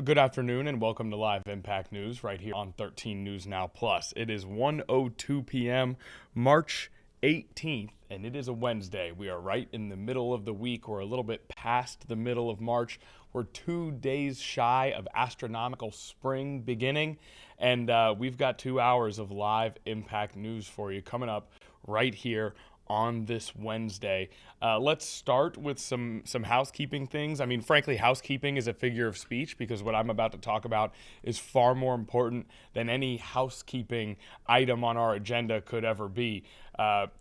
Good afternoon and welcome to Live Impact News right here on 13 News Now Plus. It is 1:02 p.m. March 18th, and it is a Wednesday. We are right in the middle of the week. We're a little bit past the middle of March. We're 2 days shy of astronomical spring beginning, and we've got 2 hours of Live Impact News for you coming up right here on this Wednesday. Let's start with some housekeeping things. I mean, frankly, housekeeping is a figure of speech because what I'm about to talk about is far more important than any housekeeping item on our agenda could ever be.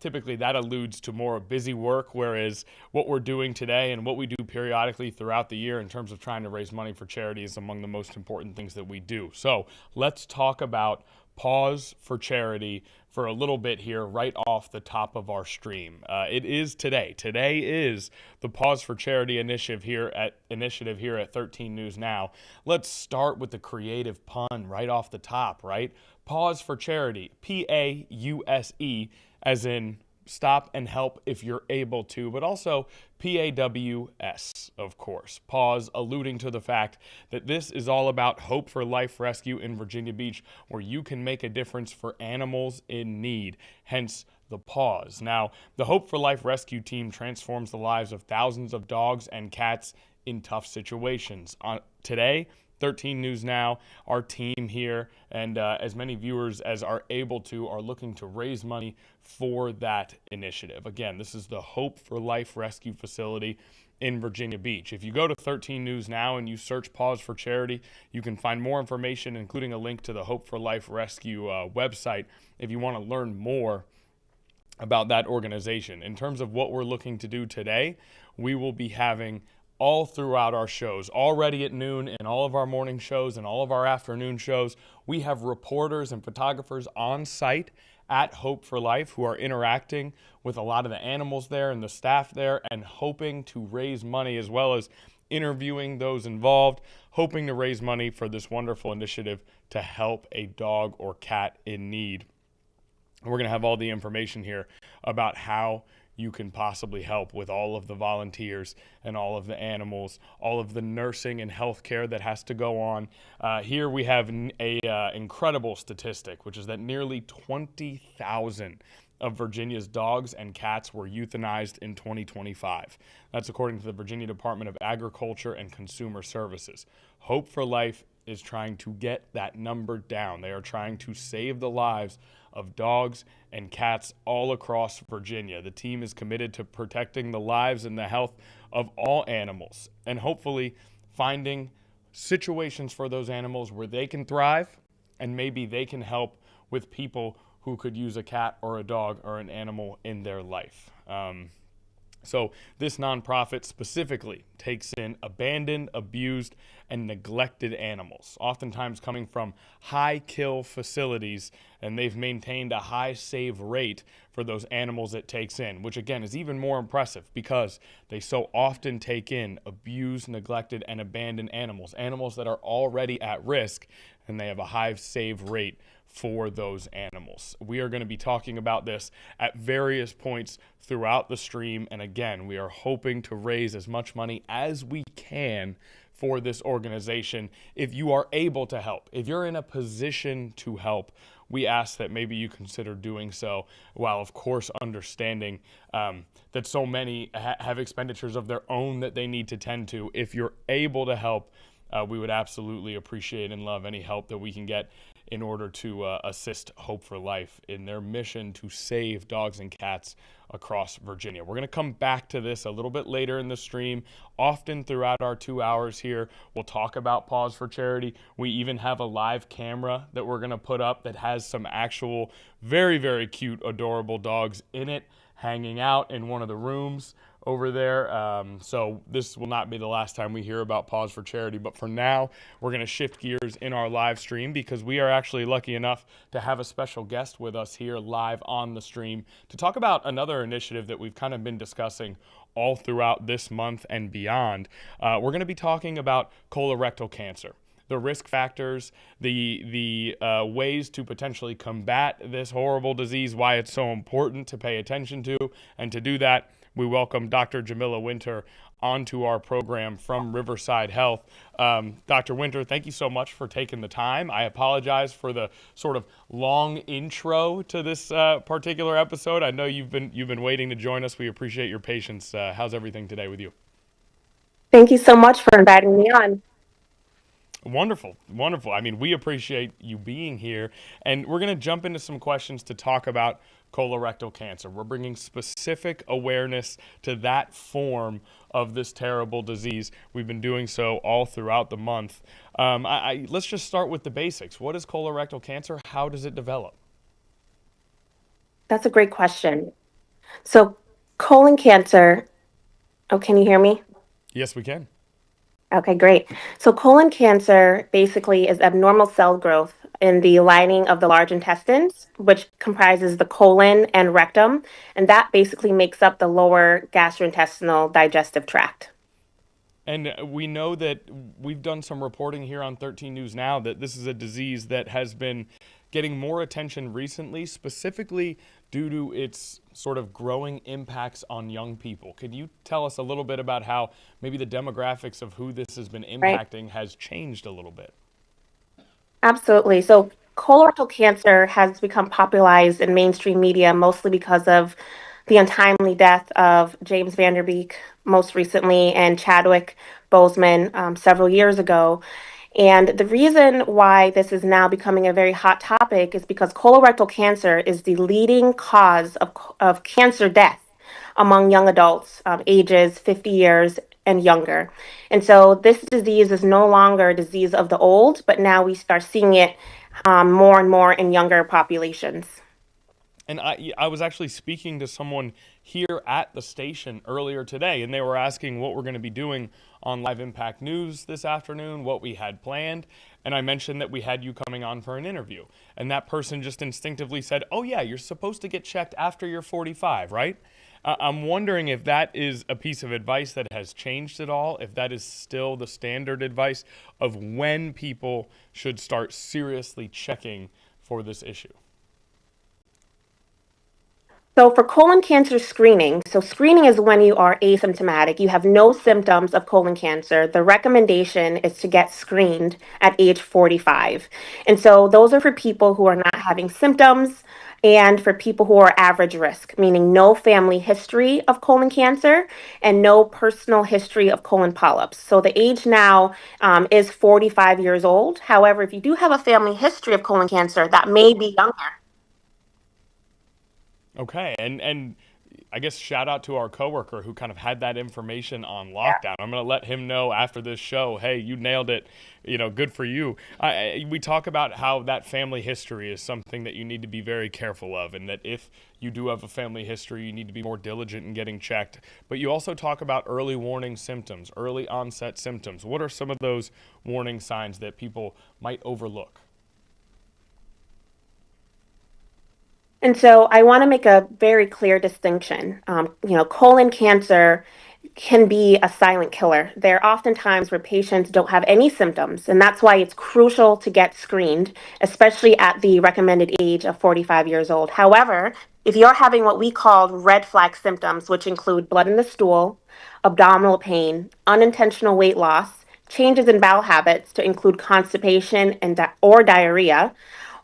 Typically, that alludes to more busy work, whereas what we're doing today and what we do periodically throughout the year in terms of trying to raise money for charity is among the most important things that we do. So let's talk about Paws for Charity for a little bit here right off the top of our stream. It is today. Today is the Paws for Charity initiative here at 13 News Now. Let's start with the creative pun right off the top, right? Paws for Charity, P-A-U-S-E, as in stop and help if you're able to, but also PAWS, of course. Paws, alluding to the fact that this is all about Hope for Life Rescue in Virginia Beach, where you can make a difference for animals in need, hence the Paws. Now, the Hope for Life Rescue team transforms the lives of thousands of dogs and cats in tough situations. Today, 13 News Now, our team here, and as many viewers as are able to, are looking to raise money for that initiative. Again, this is the Hope for Life Rescue Facility in Virginia Beach. If you go to 13 News Now and you search Paws for Charity, you can find more information, including a link to the Hope for Life Rescue website if you want to learn more about that organization. In terms of what we're looking to do today, we will be having all throughout our shows, already at noon in all of our morning shows and all of our afternoon shows, we have reporters and photographers on site at Hope for Life who are interacting with a lot of the animals there and the staff there and hoping to raise money, as well as interviewing those involved, hoping to raise money for this wonderful initiative to help a dog or cat in need. We're going to have all the information here about how you can possibly help with all of the volunteers and all of the animals, all of the nursing and health care that has to go on. Here we have a incredible statistic, which is that nearly 20,000 of Virginia's dogs and cats were euthanized in 2025. That's according to the Virginia Department of Agriculture and Consumer Services. Hope for Life is trying to get that number down. They are trying to save the lives of dogs and cats all across Virginia. The team is committed to protecting the lives and the health of all animals and hopefully finding situations for those animals where they can thrive and maybe they can help with people who could use a cat or a dog or an animal in their life. So this nonprofit specifically takes in abandoned, abused, and neglected animals, oftentimes coming from high kill facilities, and they've maintained a high save rate for those animals it takes in, which again is even more impressive because they so often take in abused, neglected, and abandoned animals that are already at risk, and they have a high save rate for those animals. We are going to be talking about this at various points throughout the stream, and again, we are hoping to raise as much money as we can for this organization. If you are able to help, if you're in a position to help, we ask that maybe you consider doing so, while of course understanding that so many have expenditures of their own that they need to tend to. If you're able to help, we would absolutely appreciate and love any help that we can get in order to assist Hope for Life in their mission to save dogs and cats across Virginia. We're going to come back to this a little bit later in the stream. Often throughout our 2 hours here, we'll talk about Paws for Charity. We even have a live camera that we're going to put up that has some actual very, very cute, adorable dogs in it, hanging out in one of the rooms over there. So this will not be the last time we hear about Paws for Charity, but for now, we're going to shift gears in our live stream because we are actually lucky enough to have a special guest with us here live on the stream to talk about another initiative that we've kind of been discussing all throughout this month and beyond. We're going to be talking about colorectal cancer, the risk factors, the ways to potentially combat this horrible disease, why it's so important to pay attention to, and to do that, we welcome Dr. Jamila Winter onto our program from Riverside Health. Dr. Winter, thank you so much for taking the time. I apologize for the sort of long intro to this particular episode. I know you've been waiting to join us. We appreciate your patience. How's everything today with you? Thank you so much for inviting me on. Wonderful, wonderful. I mean, we appreciate you being here, and we're going to jump into some questions to talk about colorectal cancer. We're bringing specific awareness to that form of this terrible disease. We've been doing so all throughout the month. Let's just start with the basics. What is colorectal cancer? How does it develop? That's a great question. So, colon cancer, oh, can you hear me? Yes, we can. Okay, great. So, colon cancer basically is abnormal cell growth in the lining of the large intestines, which comprises the colon and rectum, and that basically makes up the lower gastrointestinal digestive tract. And we know that we've done some reporting here on 13 News Now that this is a disease that has been getting more attention recently, specifically due to its sort of growing impacts on young people. Could you tell us a little bit about how maybe the demographics of who this has been Right. impacting has changed a little bit? Absolutely. So colorectal cancer has become popularized in mainstream media mostly because of the untimely death of James Vanderbeek most recently and Chadwick Boseman several years ago. And the reason why this is now becoming a very hot topic is because colorectal cancer is the leading cause of cancer death among young adults, ages 50 years and younger. And so this disease is no longer a disease of the old, but now we start seeing it more and more in younger populations. And I was actually speaking to someone here at the station earlier today, and they were asking what we're going to be doing on Live Impact News this afternoon, what we had planned. And I mentioned that we had you coming on for an interview. And that person just instinctively said, "Oh, yeah, you're supposed to get checked after you're 45, right?" I'm wondering if that is a piece of advice that has changed at all, if that is still the standard advice of when people should start seriously checking for this issue. So for colon cancer screening, so screening is when you are asymptomatic, you have no symptoms of colon cancer. The recommendation is to get screened at age 45. And so those are for people who are not having symptoms and for people who are average risk, meaning no family history of colon cancer and no personal history of colon polyps. So the age now is 45 years old. However, if you do have a family history of colon cancer, that may be younger. Okay, and I guess shout out to our coworker who kind of had that information on lockdown. I'm going to let him know after this show, hey, you nailed it. You know, good for you. We talk about how that family history is something that you need to be very careful of, and that if you do have a family history, you need to be more diligent in getting checked. But you also talk about early warning symptoms, early onset symptoms. What are some of those warning signs that people might overlook? And so I want to make a very clear distinction. Colon cancer can be a silent killer. There are often times where patients don't have any symptoms, and that's why it's crucial to get screened, especially at the recommended age of 45 years old. However, if you're having what we call red flag symptoms, which include blood in the stool, abdominal pain, unintentional weight loss, changes in bowel habits to include constipation or diarrhea,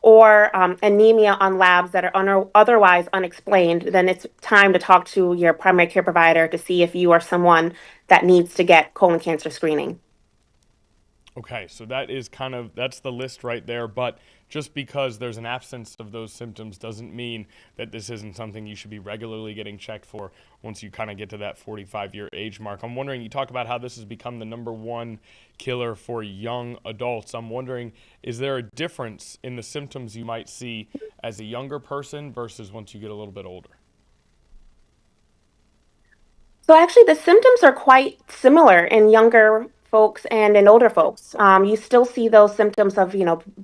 or anemia on labs that are otherwise unexplained, then it's time to talk to your primary care provider to see if you are someone that needs to get colon cancer screening. Okay, so that is kind of that's the list right there, but just because there's an absence of those symptoms doesn't mean that this isn't something you should be regularly getting checked for once you kind of get to that 45-year age mark. I'm wondering, you talk about how this has become the number one killer for young adults. I'm wondering, is there a difference in the symptoms you might see as a younger person versus once you get a little bit older? So actually, the symptoms are quite similar in younger folks and in older folks. You still see those symptoms of,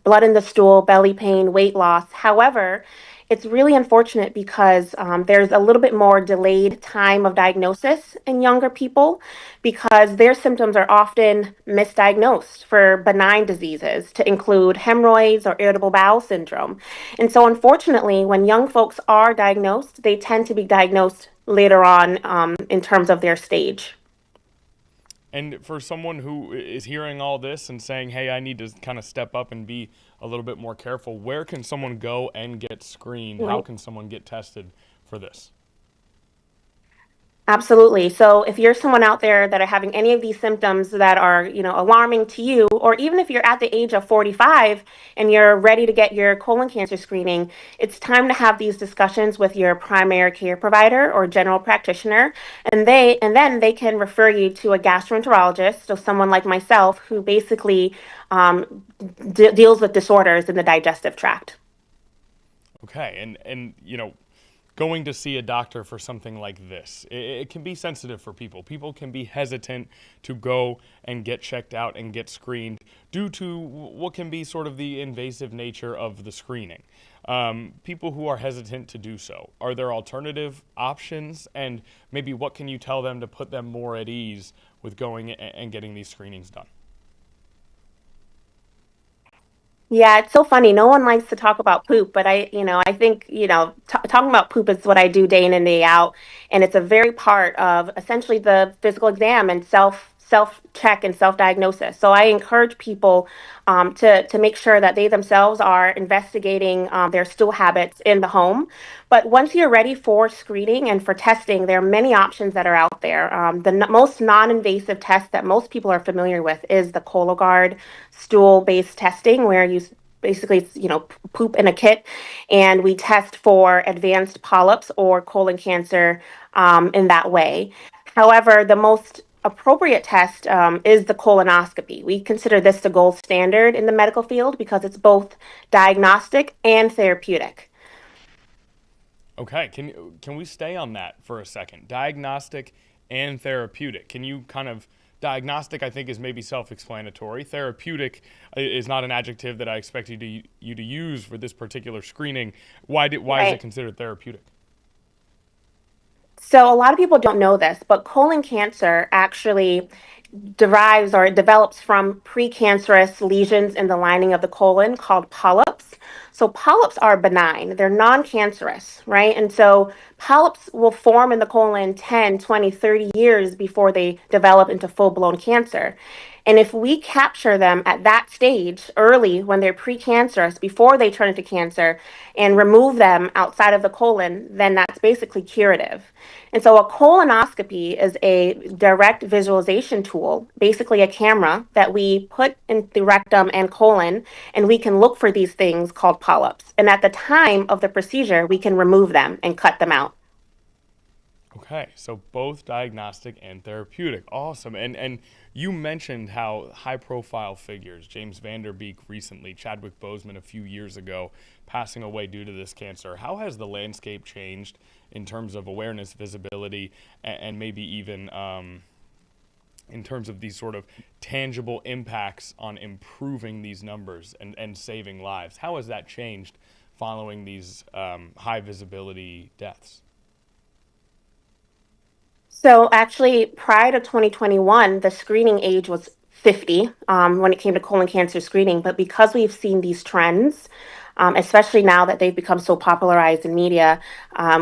blood in the stool, belly pain, weight loss. However, It's really unfortunate because there's a little bit more delayed time of diagnosis in younger people because their symptoms are often misdiagnosed for benign diseases to include hemorrhoids or irritable bowel syndrome. And so, unfortunately, when young folks are diagnosed, they tend to be diagnosed later on in terms of their stage. And for someone who is hearing all this and saying, hey, I need to kind of step up and be a little bit more careful, where can someone go and get screened? How Right. can someone get tested for this? Absolutely. So if you're someone out there that are having any of these symptoms that are, alarming to you, or even if you're at the age of 45 and you're ready to get your colon cancer screening, it's time to have these discussions with your primary care provider or general practitioner, and then they can refer you to a gastroenterologist, so someone like myself who basically deals with disorders in the digestive tract. Okay, and going to see a doctor for something like this, it can be sensitive for people. People can be hesitant to go and get checked out and get screened due to what can be sort of the invasive nature of the screening. People who are hesitant to do so, are there alternative options? And maybe what can you tell them to put them more at ease with going and getting these screenings done? Yeah, it's so funny. No one likes to talk about poop, but I think, talking about poop is what I do day in and day out, and it's a very part of essentially the physical exam and self check and self diagnosis. So I encourage people to make sure that they themselves are investigating their stool habits in the home. But once you're ready for screening and for testing, there are many options that are out there. The most non-invasive test that most people are familiar with is the Cologuard stool-based testing, where you basically poop in a kit, and we test for advanced polyps or colon cancer in that way. However, the most appropriate test is the colonoscopy. We consider this the gold standard in the medical field because it's both diagnostic and therapeutic. Okay, can we stay on that for a second? Diagnostic and therapeutic. Can you kind of diagnostic? I think is maybe self-explanatory. Therapeutic is not an adjective that I expect you to use for this particular screening. Why is it Right. considered therapeutic? So a lot of people don't know this, but colon cancer actually derives or it develops from precancerous lesions in the lining of the colon called polyps. So polyps are benign, they're non-cancerous, right? And so polyps will form in the colon 10, 20, 30 years before they develop into full-blown cancer. And if we capture them at that stage early when they're precancerous, before they turn into cancer, and remove them outside of the colon, then that's basically curative. And so a colonoscopy is a direct visualization tool, basically a camera that we put in the rectum and colon, and we can look for these things called polyps. And at the time of the procedure, we can remove them and cut them out. Okay, so both diagnostic and therapeutic. Awesome. And you mentioned how high profile figures, James Vanderbeek recently, Chadwick Boseman a few years ago, passing away due to this cancer. How has the landscape changed in terms of awareness, visibility, and maybe even in terms of these sort of tangible impacts on improving these numbers and saving lives? How has that changed following these high visibility deaths? So actually, prior to 2021, the screening age was 50 when it came to colon cancer screening. But because we've seen these trends, especially now that they've become so popularized in media,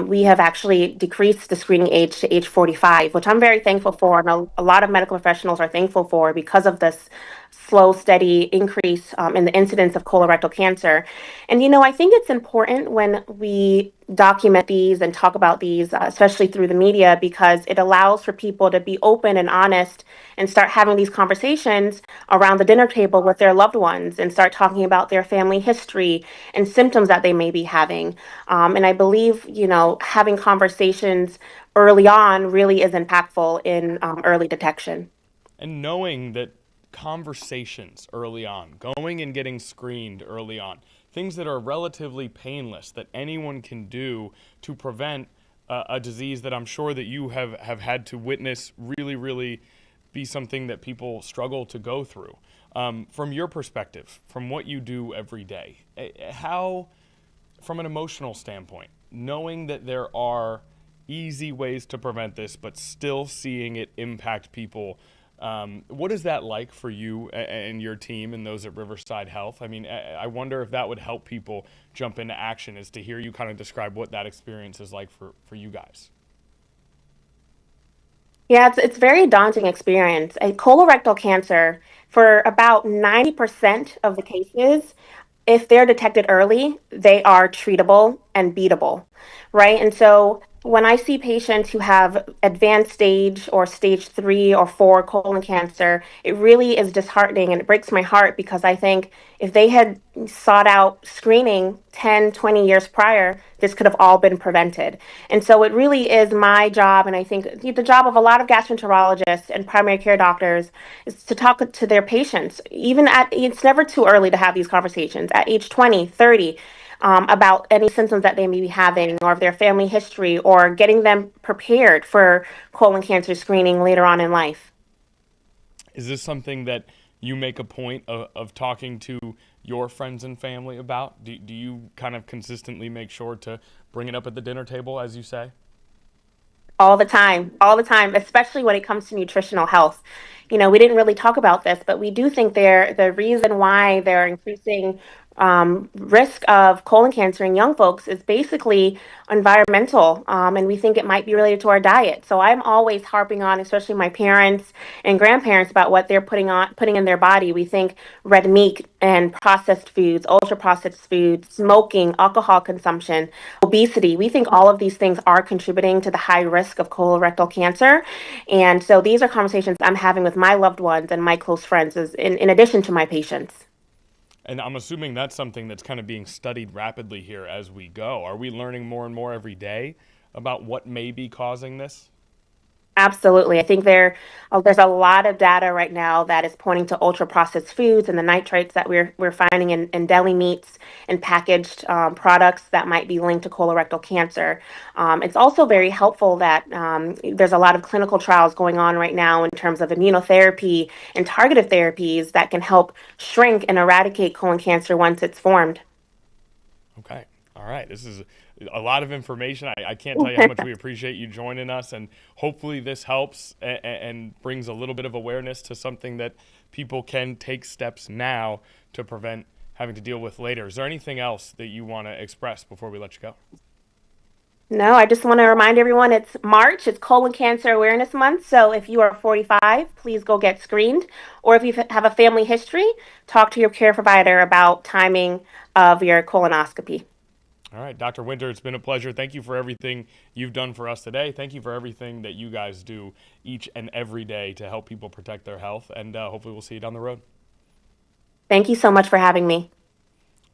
we have actually decreased the screening age to age 45, which I'm very thankful for. And a lot of medical professionals are thankful for because of this slow, steady increase in the incidence of colorectal cancer. And, I think it's important when we document these and talk about these, especially through the media, because it allows for people to be open and honest and start having these conversations around the dinner table with their loved ones and start talking about their family history and symptoms that they may be having. And I believe, having conversations early on really is impactful in early detection. And knowing that conversations early on, going and getting screened early on, things that are relatively painless that anyone can do to prevent a disease that I'm sure that you have had to witness really be something that people struggle to go through. From your perspective, from what you do every day, how from an emotional standpoint, knowing that there are easy ways to prevent this, but still seeing it impact people, what is that like for you and your team and those at Riverside Health? I mean, I wonder if that would help people jump into action, is to hear you kind of describe what that experience is like for you guys. Yeah, it's very daunting experience. A colorectal cancer, for about 90% of the cases, if they're detected early, they are treatable and beatable, right? And so when I see patients who have advanced stage or stage 3 or 4 colon cancer, it really is disheartening and it breaks my heart because I think if they had sought out screening 10, 20 years prior, this could have all been prevented. And so it really is my job, and I think the job of a lot of gastroenterologists and primary care doctors is to talk to their patients. Even at, it's never too early to have these conversations at age 20, 30, about any symptoms that they may be having or of their family history or getting them prepared for colon cancer screening later on in life. Is this something that you make a point of talking to your friends and family about? Do you kind of consistently make sure to bring it up at the dinner table, as you say? All the time, especially when it comes to nutritional health. You know, we didn't really talk about this, but we do think the reason why they're increasing risk of colon cancer in young folks is basically environmental, and we think it might be related to our diet. So I'm always harping on, especially my parents and grandparents, about what they're putting in their body. We think red meat and processed foods, ultra processed foods, smoking, alcohol consumption, obesity. We think all of these things are contributing to the high risk of colorectal cancer. And so these are conversations I'm having with my loved ones and my close friends, in addition to my patients. And I'm assuming that's something that's kind of being studied rapidly here as we go. Are we learning more and more every day about what may be causing this? Absolutely. I think there's a lot of data right now that is pointing to ultra processed foods and the nitrates that we're finding in deli meats and packaged products that might be linked to colorectal cancer. It's also very helpful that there's a lot of clinical trials going on right now in terms of immunotherapy and targeted therapies that can help shrink and eradicate colon cancer once it's formed. Okay. All right. This is a lot of information. I can't tell you how much we appreciate you joining us. And hopefully, this helps and brings a little bit of awareness to something that people can take steps now to prevent having to deal with later. Is there anything else that you want to express before we let you go? No, I just want to remind everyone it's March, it's Colon Cancer Awareness Month. So if you are 45, please go get screened. Or if you have a family history, talk to your care provider about timing of your colonoscopy. All right, Dr. Winter, it's been a pleasure. Thank you for everything you've done for us today. Thank you for everything that you guys do each and every day to help people protect their health. And hopefully, we'll see you down the road. Thank you so much for having me.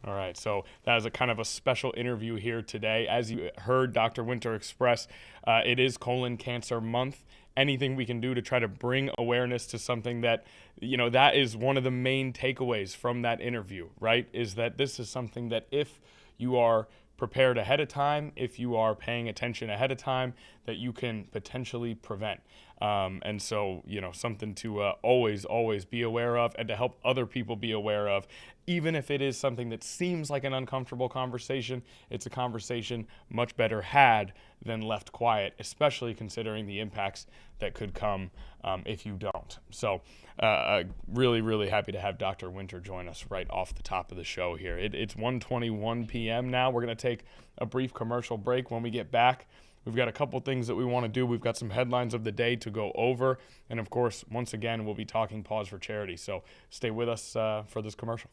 All right, so that is a kind of a special interview here today. As you heard Dr. Winter express, it is colon cancer month. Anything we can do to try to bring awareness to something that, that is one of the main takeaways from that interview, right? Is that this is something that if you are prepared ahead of time, if you are paying attention ahead of time, that you can potentially prevent. And so, something to always be aware of and to help other people be aware of. Even if it is something that seems like an uncomfortable conversation, it's a conversation much better had than left quiet, especially considering the impacts that could come if you don't. So really, really happy to have Dr. Winter join us right off the top of the show here. It's 1:21 p.m. now. We're going to take a brief commercial break. When we get back, we've got a couple things that we want to do. We've got some headlines of the day to go over. And, of course, once again, we'll be talking Paws for Charity. So stay with us for this commercial.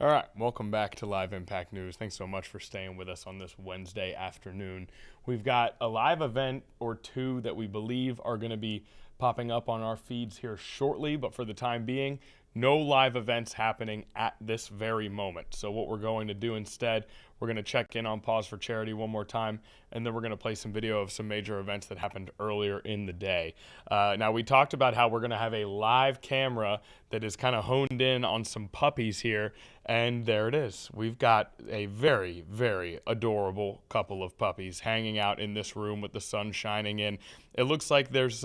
All right, welcome back to Live Impact News. Thanks so much for staying with us on this Wednesday afternoon. We've got a live event or two that we believe are going to be popping up on our feeds here shortly, but for the time being, no live events happening at this very moment. So what we're going to do instead, we're going to check in on Paws for Charity one more time, and then we're going to play some video of some major events that happened earlier in the day. Now, we talked about how we're going to have a live camera that is kind of honed in on some puppies here, and there it is. We've got a very, very adorable couple of puppies hanging out in this room with the sun shining in. It looks like there's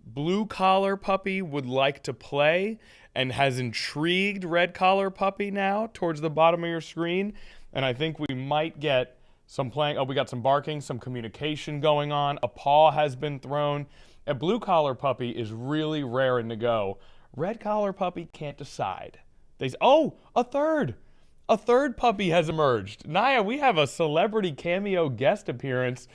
blue collar puppy would like to play and has intrigued red collar puppy now towards the bottom of your screen. And I think we might get some playing. Oh, we got some barking, some communication going on. A paw has been thrown. A blue collar puppy is really raring to go. Red collar puppy can't decide. A third puppy has emerged. Naya, we have a celebrity cameo guest appearance.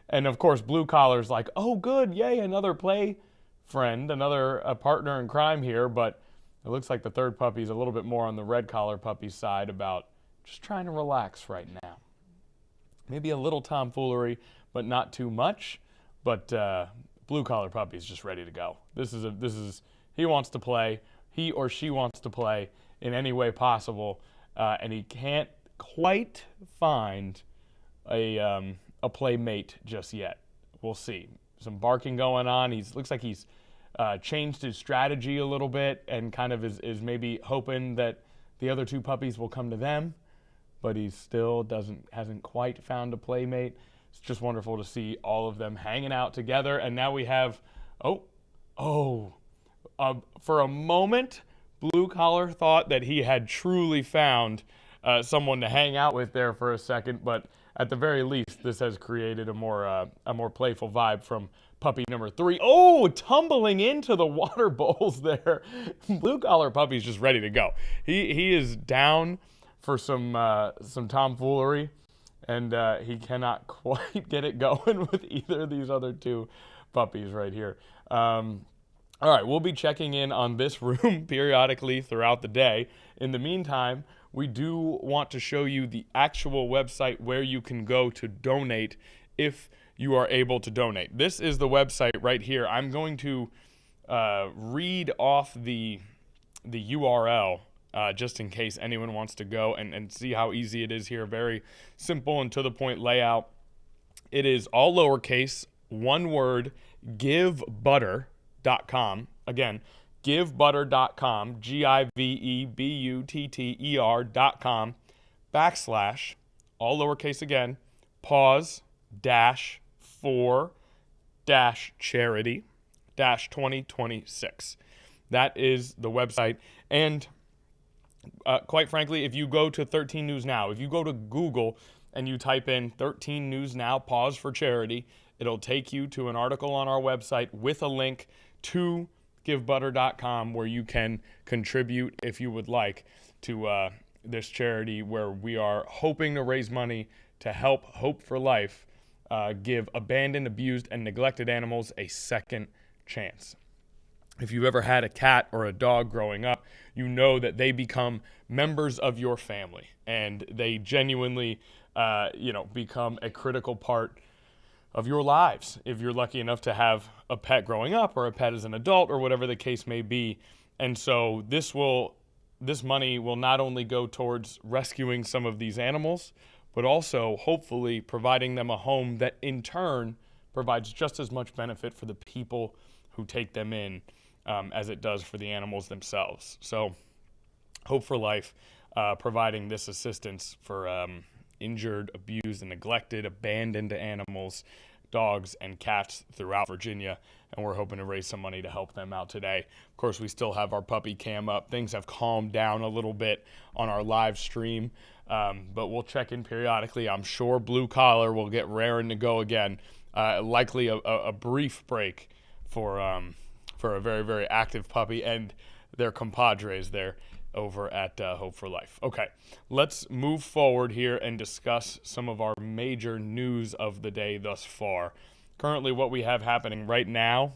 And of course, blue collar's like, oh good, yay, another play friend, another partner in crime here, but it looks like the third puppy is a little bit more on the red collar puppy side about just trying to relax right now. Maybe a little tomfoolery, but not too much. But blue collar puppy is just ready to go. He wants to play. He or she wants to play in any way possible, and he can't quite find a playmate just yet. We'll see. Some barking going on. Looks like he's changed his strategy a little bit and kind of is maybe hoping that the other two puppies will come to them, but he still hasn't quite found a playmate. It's just wonderful to see all of them hanging out together. And now we have, for a moment, blue collar thought that he had truly found someone to hang out with there for a second, but at the very least, this has created a more playful vibe from puppy number 3. Oh, tumbling into the water bowls there. Blue collar puppy's just ready to go. He is down for some tomfoolery, and he cannot quite get it going with either of these other two puppies right here. All right, we'll be checking in on this room periodically throughout the day. In the meantime, we do want to show you the actual website where you can go to donate if you are able to donate. This is the website right here. I'm going to read off the URL just in case anyone wants to go and see how easy it is here. Very simple and to the point layout. It is all lowercase, one word, givebutter.com. Again, givebutter.com, givebutter.com, / all lowercase again, paws -for -charity -2026. That is the website. And quite frankly, if you go to 13 News Now, if you go to Google and you type in 13 News Now Paws for Charity, it'll take you to an article on our website with a link to givebutter.com where you can contribute if you would like to this charity where we are hoping to raise money to help Hope for Life give abandoned, abused, and neglected animals a second chance. If you've ever had a cat or a dog growing up, you know that they become members of your family, and they genuinely, become a critical part of your lives if you're lucky enough to have a pet growing up or a pet as an adult or whatever the case may be. And so this money will not only go towards rescuing some of these animals, but also hopefully providing them a home that in turn provides just as much benefit for the people who take them in as it does for the animals themselves. So Hope for Life providing this assistance for injured, abused, and neglected, abandoned animals, dogs, and cats throughout Virginia, and we're hoping to raise some money to help them out today. Of course, we still have our puppy cam up. Things have calmed down a little bit on our live stream, but we'll check in periodically. I'm sure Blue Collar will get raring to go again. Likely a brief break for a very, very active puppy and their compadres there over at Hope for Life. Okay, let's move forward here and discuss some of our major news of the day thus far. Currently, what we have happening right now,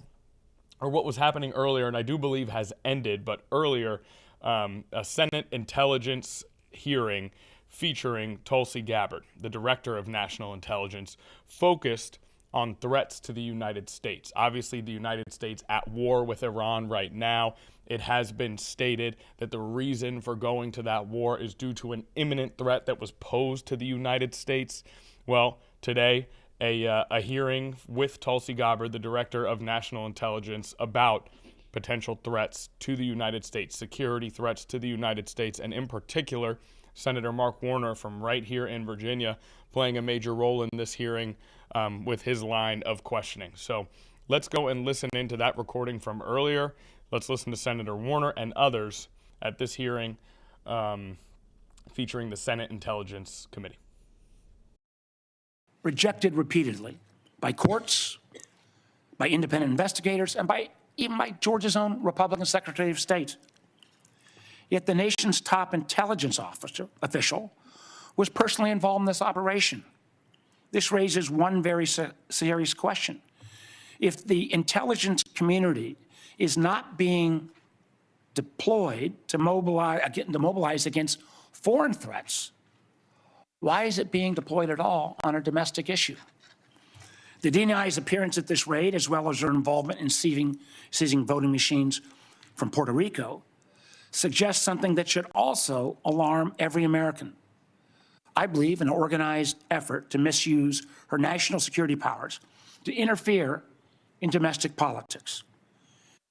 or what was happening earlier, and I do believe has ended, but earlier a Senate intelligence hearing featuring Tulsi Gabbard, the director of national intelligence, focused on threats to the United States. Obviously, the United States at war with Iran right now. It has been stated that the reason for going to that war is due to an imminent threat that was posed to the United States. Well, today, a hearing with Tulsi Gabbard, the director of national intelligence, about potential threats to the United States, security threats to the United States, and in particular, Senator Mark Warner from right here in Virginia playing a major role in this hearing with his line of questioning. So let's go and listen into that recording from earlier. Let's listen to Senator Warner and others at this hearing featuring the Senate Intelligence Committee. Rejected repeatedly by courts, by independent investigators, and even by Georgia's own Republican Secretary of State. Yet the nation's top intelligence official was personally involved in this operation. This raises one very serious question. If the intelligence community is not being deployed to mobilize against foreign threats, why is it being deployed at all on a domestic issue? The DNI's appearance at this raid, as well as their involvement in seizing voting machines from Puerto Rico, suggests something that should also alarm every American. I believe an organized effort to misuse her national security powers to interfere in domestic politics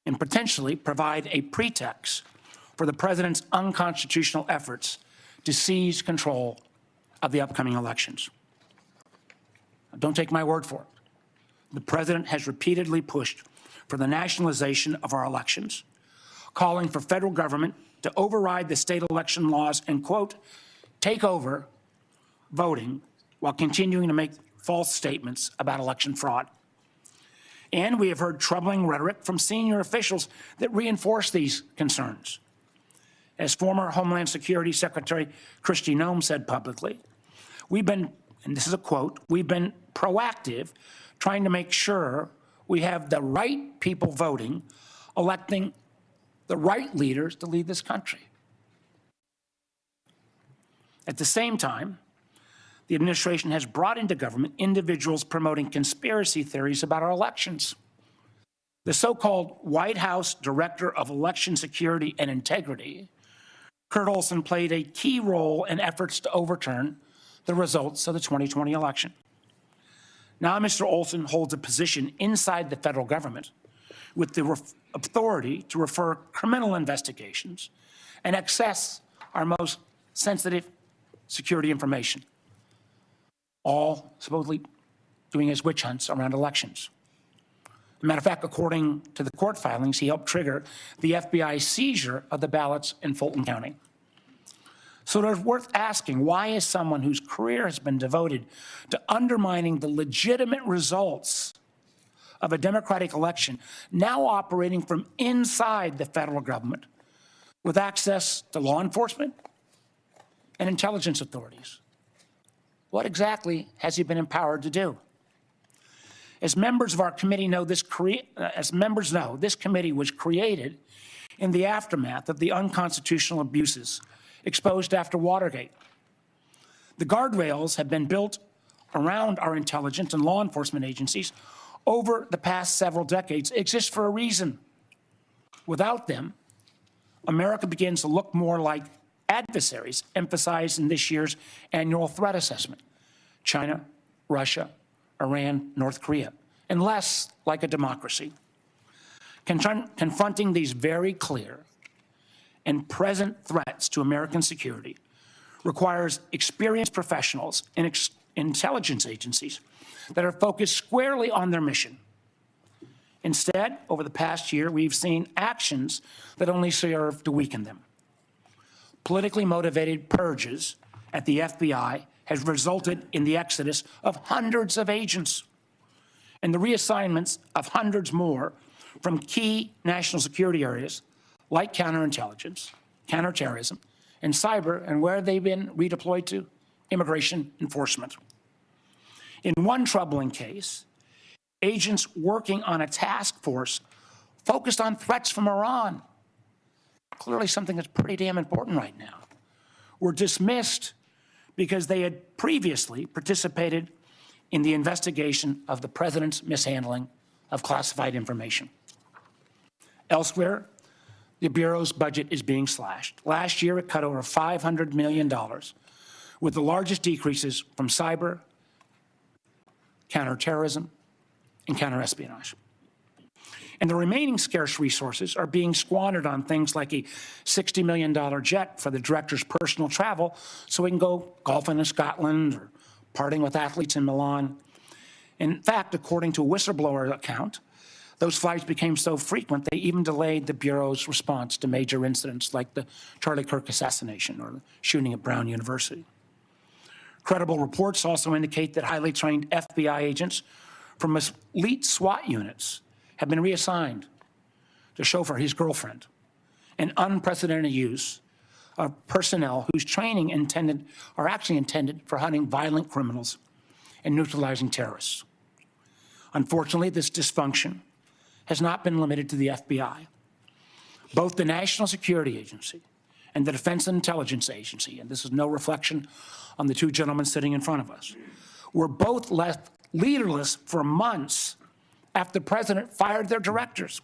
and potentially provide a pretext for the president's unconstitutional efforts to seize control of the upcoming elections. Don't take my word for it. The president has repeatedly pushed for the nationalization of our elections, calling for federal government to override the state election laws and, quote, take over voting while continuing to make false statements about election fraud. And we have heard troubling rhetoric from senior officials that reinforce these concerns. As former Homeland Security Secretary Kristi Noem said publicly, we've been, and this is a quote, we've been proactive trying to make sure we have the right people voting, electing the right leaders to lead this country. At the same time, the administration has brought into government individuals promoting conspiracy theories about our elections. The so-called White House Director of Election Security and Integrity, Kurt Olson, played a key role in efforts to overturn the results of the 2020 election. Now, Mr. Olson holds a position inside the federal government with the authority to refer criminal investigations and access our most sensitive security information, all supposedly doing his witch hunts around elections. As a matter of fact, according to the court filings, he helped trigger the FBI seizure of the ballots in Fulton County. So it's worth asking, why is someone whose career has been devoted to undermining the legitimate results of a democratic election now operating from inside the federal government with access to law enforcement and intelligence authorities? What exactly has he been empowered to do? As members of our committee know, this committee was created in the aftermath of the unconstitutional abuses exposed after Watergate. The guardrails have been built around our intelligence and law enforcement agencies over the past several decades exist for a reason. Without them, America begins to look more like adversaries emphasized in this year's annual threat assessment: China, Russia, Iran, North Korea, and less like a democracy. Confronting these very clear and present threats to American security requires experienced professionals in intelligence agencies that are focused squarely on their mission. Instead, over the past year, we've seen actions that only serve to weaken them. Politically motivated purges at the FBI has resulted in the exodus of hundreds of agents and the reassignments of hundreds more from key national security areas like counterintelligence, counterterrorism, and cyber, and where they've been redeployed to? Immigration enforcement. In one troubling case, agents working on a task force focused on threats from Iran clearly something that's pretty damn important right now, were dismissed because they had previously participated in the investigation of the president's mishandling of classified information. Elsewhere, the Bureau's budget is being slashed. Last year, it cut over $500 million, with the largest decreases from cyber, counterterrorism, and counterespionage. And the remaining scarce resources are being squandered on things like a $60 million jet for the director's personal travel so he can go golfing in Scotland or partying with athletes in Milan. In fact, according to a whistleblower account, those flights became so frequent they even delayed the Bureau's response to major incidents like the Charlie Kirk assassination or the shooting at Brown University. Credible reports also indicate that highly trained FBI agents from elite SWAT units have been reassigned to chauffeur his girlfriend, an unprecedented use of personnel whose training are actually intended for hunting violent criminals and neutralizing terrorists. Unfortunately, this dysfunction has not been limited to the FBI. Both the National Security Agency and the Defense Intelligence Agency, and this is no reflection on the two gentlemen sitting in front of us, were both left leaderless for months after the president fired their directors,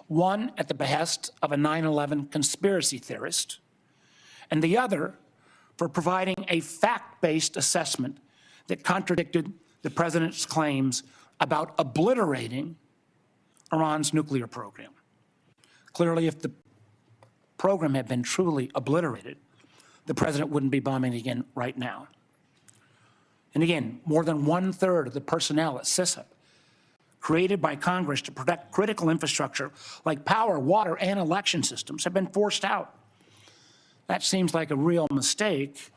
one at the behest of a 9/11 conspiracy theorist, and the other for providing a fact-based assessment that contradicted the president's claims about obliterating Iran's nuclear program. Clearly, if the program had been truly obliterated, the president wouldn't be bombing again right now. And again, more than 1/3 of the personnel at CISA, created by Congress to protect critical infrastructure like power, water, and election systems, have been forced out. That seems like a real mistake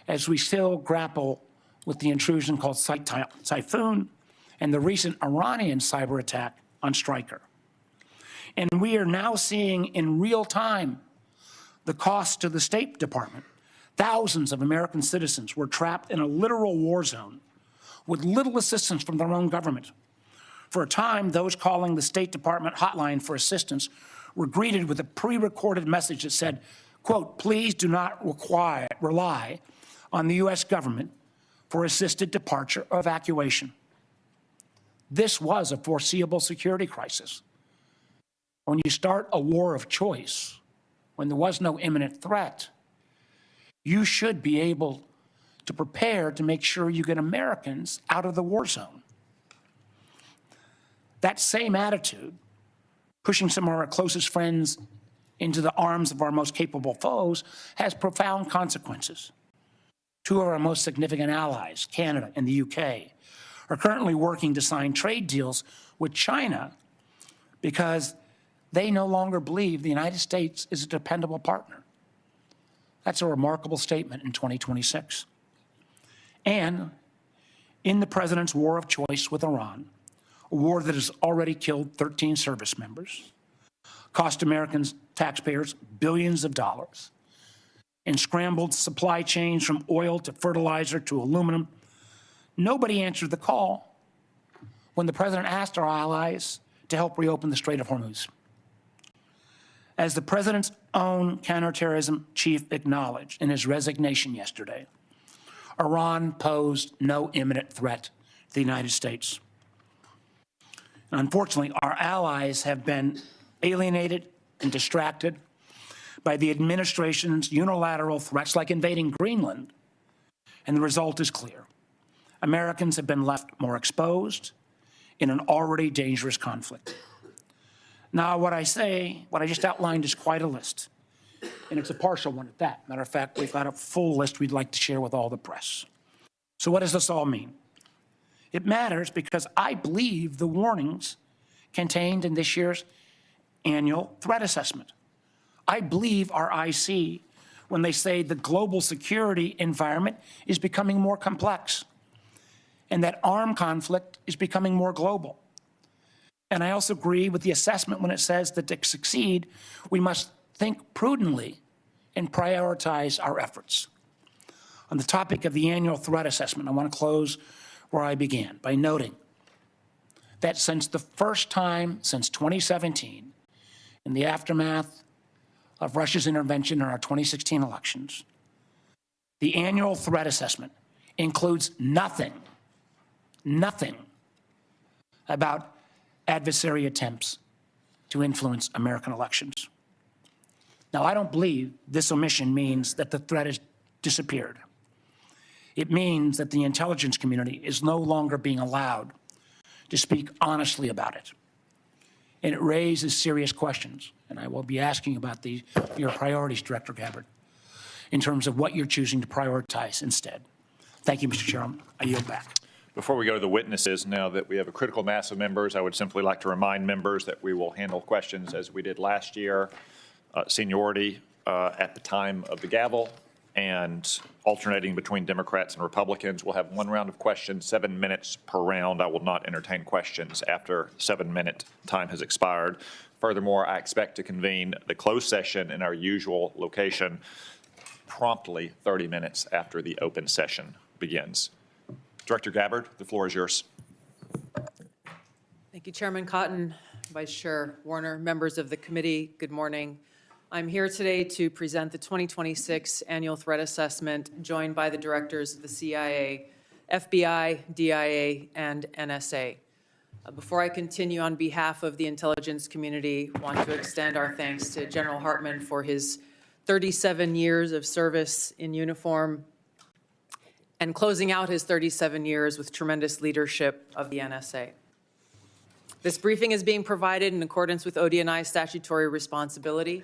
as we still grapple with the intrusion called Typhoon and the recent Iranian cyber attack on Stryker. And we are now seeing in real time the cost to the State Department. Thousands of American citizens were trapped in a literal war zone with little assistance from their own government. For a time, those calling the State Department hotline for assistance were greeted with a pre-recorded message that said, quote, "Please do not rely on the U.S. government for assisted departure or evacuation." This was a foreseeable security crisis. When you start a war of choice, when there was no imminent threat, you should be able to prepare to make sure you get Americans out of the war zone. That same attitude, pushing some of our closest friends into the arms of our most capable foes, has profound consequences. Two of our most significant allies, Canada and the UK, are currently working to sign trade deals with China because they no longer believe the United States is a dependable partner. That's a remarkable statement in 2026. And in the president's war of choice with Iran, a war that has already killed 13 service members, cost American taxpayers billions of dollars, and scrambled supply chains from oil to fertilizer to aluminum, nobody answered the call when the president asked our allies to help reopen the Strait of Hormuz. As the president's own counterterrorism chief acknowledged in his resignation yesterday, Iran posed no imminent threat to the United States. And unfortunately, our allies have been alienated and distracted by the administration's unilateral threats like invading Greenland, and the result is clear. Americans have been left more exposed in an already dangerous conflict. Now, what I just outlined is quite a list, and it's a partial one at that. Matter of fact, we've got a full list we'd like to share with all the press. So what does this all mean? It matters because I believe the warnings contained in this year's annual threat assessment. I believe our IC when they say the global security environment is becoming more complex and that armed conflict is becoming more global. And I also agree with the assessment when it says that to succeed, we must think prudently and prioritize our efforts. On the topic of the annual threat assessment, I want to close where I began by noting that since the first time since 2017, in the aftermath of Russia's intervention in our 2016 elections, the annual threat assessment includes nothing about adversary attempts to influence American elections. Now, I don't believe this omission means that the threat has disappeared. It means that the intelligence community is no longer being allowed to speak honestly about it. And it raises serious questions, and I will be asking about your priorities, Director Gabbard, in terms of what you're choosing to prioritize instead. Thank you, Mr. Chairman. I yield back. Before we go to the witnesses, now that we have a critical mass of members, I would simply like to remind members that we will handle questions as we did last year, seniority at the time of the gavel, and alternating between Democrats and Republicans. We'll have one round of questions, 7 minutes per round. I will not entertain questions after 7-minute time has expired. Furthermore, I expect to convene the closed session in our usual location promptly 30 minutes after the open session begins. Director Gabbard, the floor is yours. Thank you, Chairman Cotton, Vice Chair Warner, members of the committee, good morning. I'm here today to present the 2026 Annual Threat Assessment, joined by the directors of the CIA, FBI, DIA, and NSA. Before I continue, on behalf of the intelligence community, I want to extend our thanks to General Hartman for his 37 years of service in uniform and closing out his 37 years with tremendous leadership of the NSA. This briefing is being provided in accordance with ODNI statutory responsibility.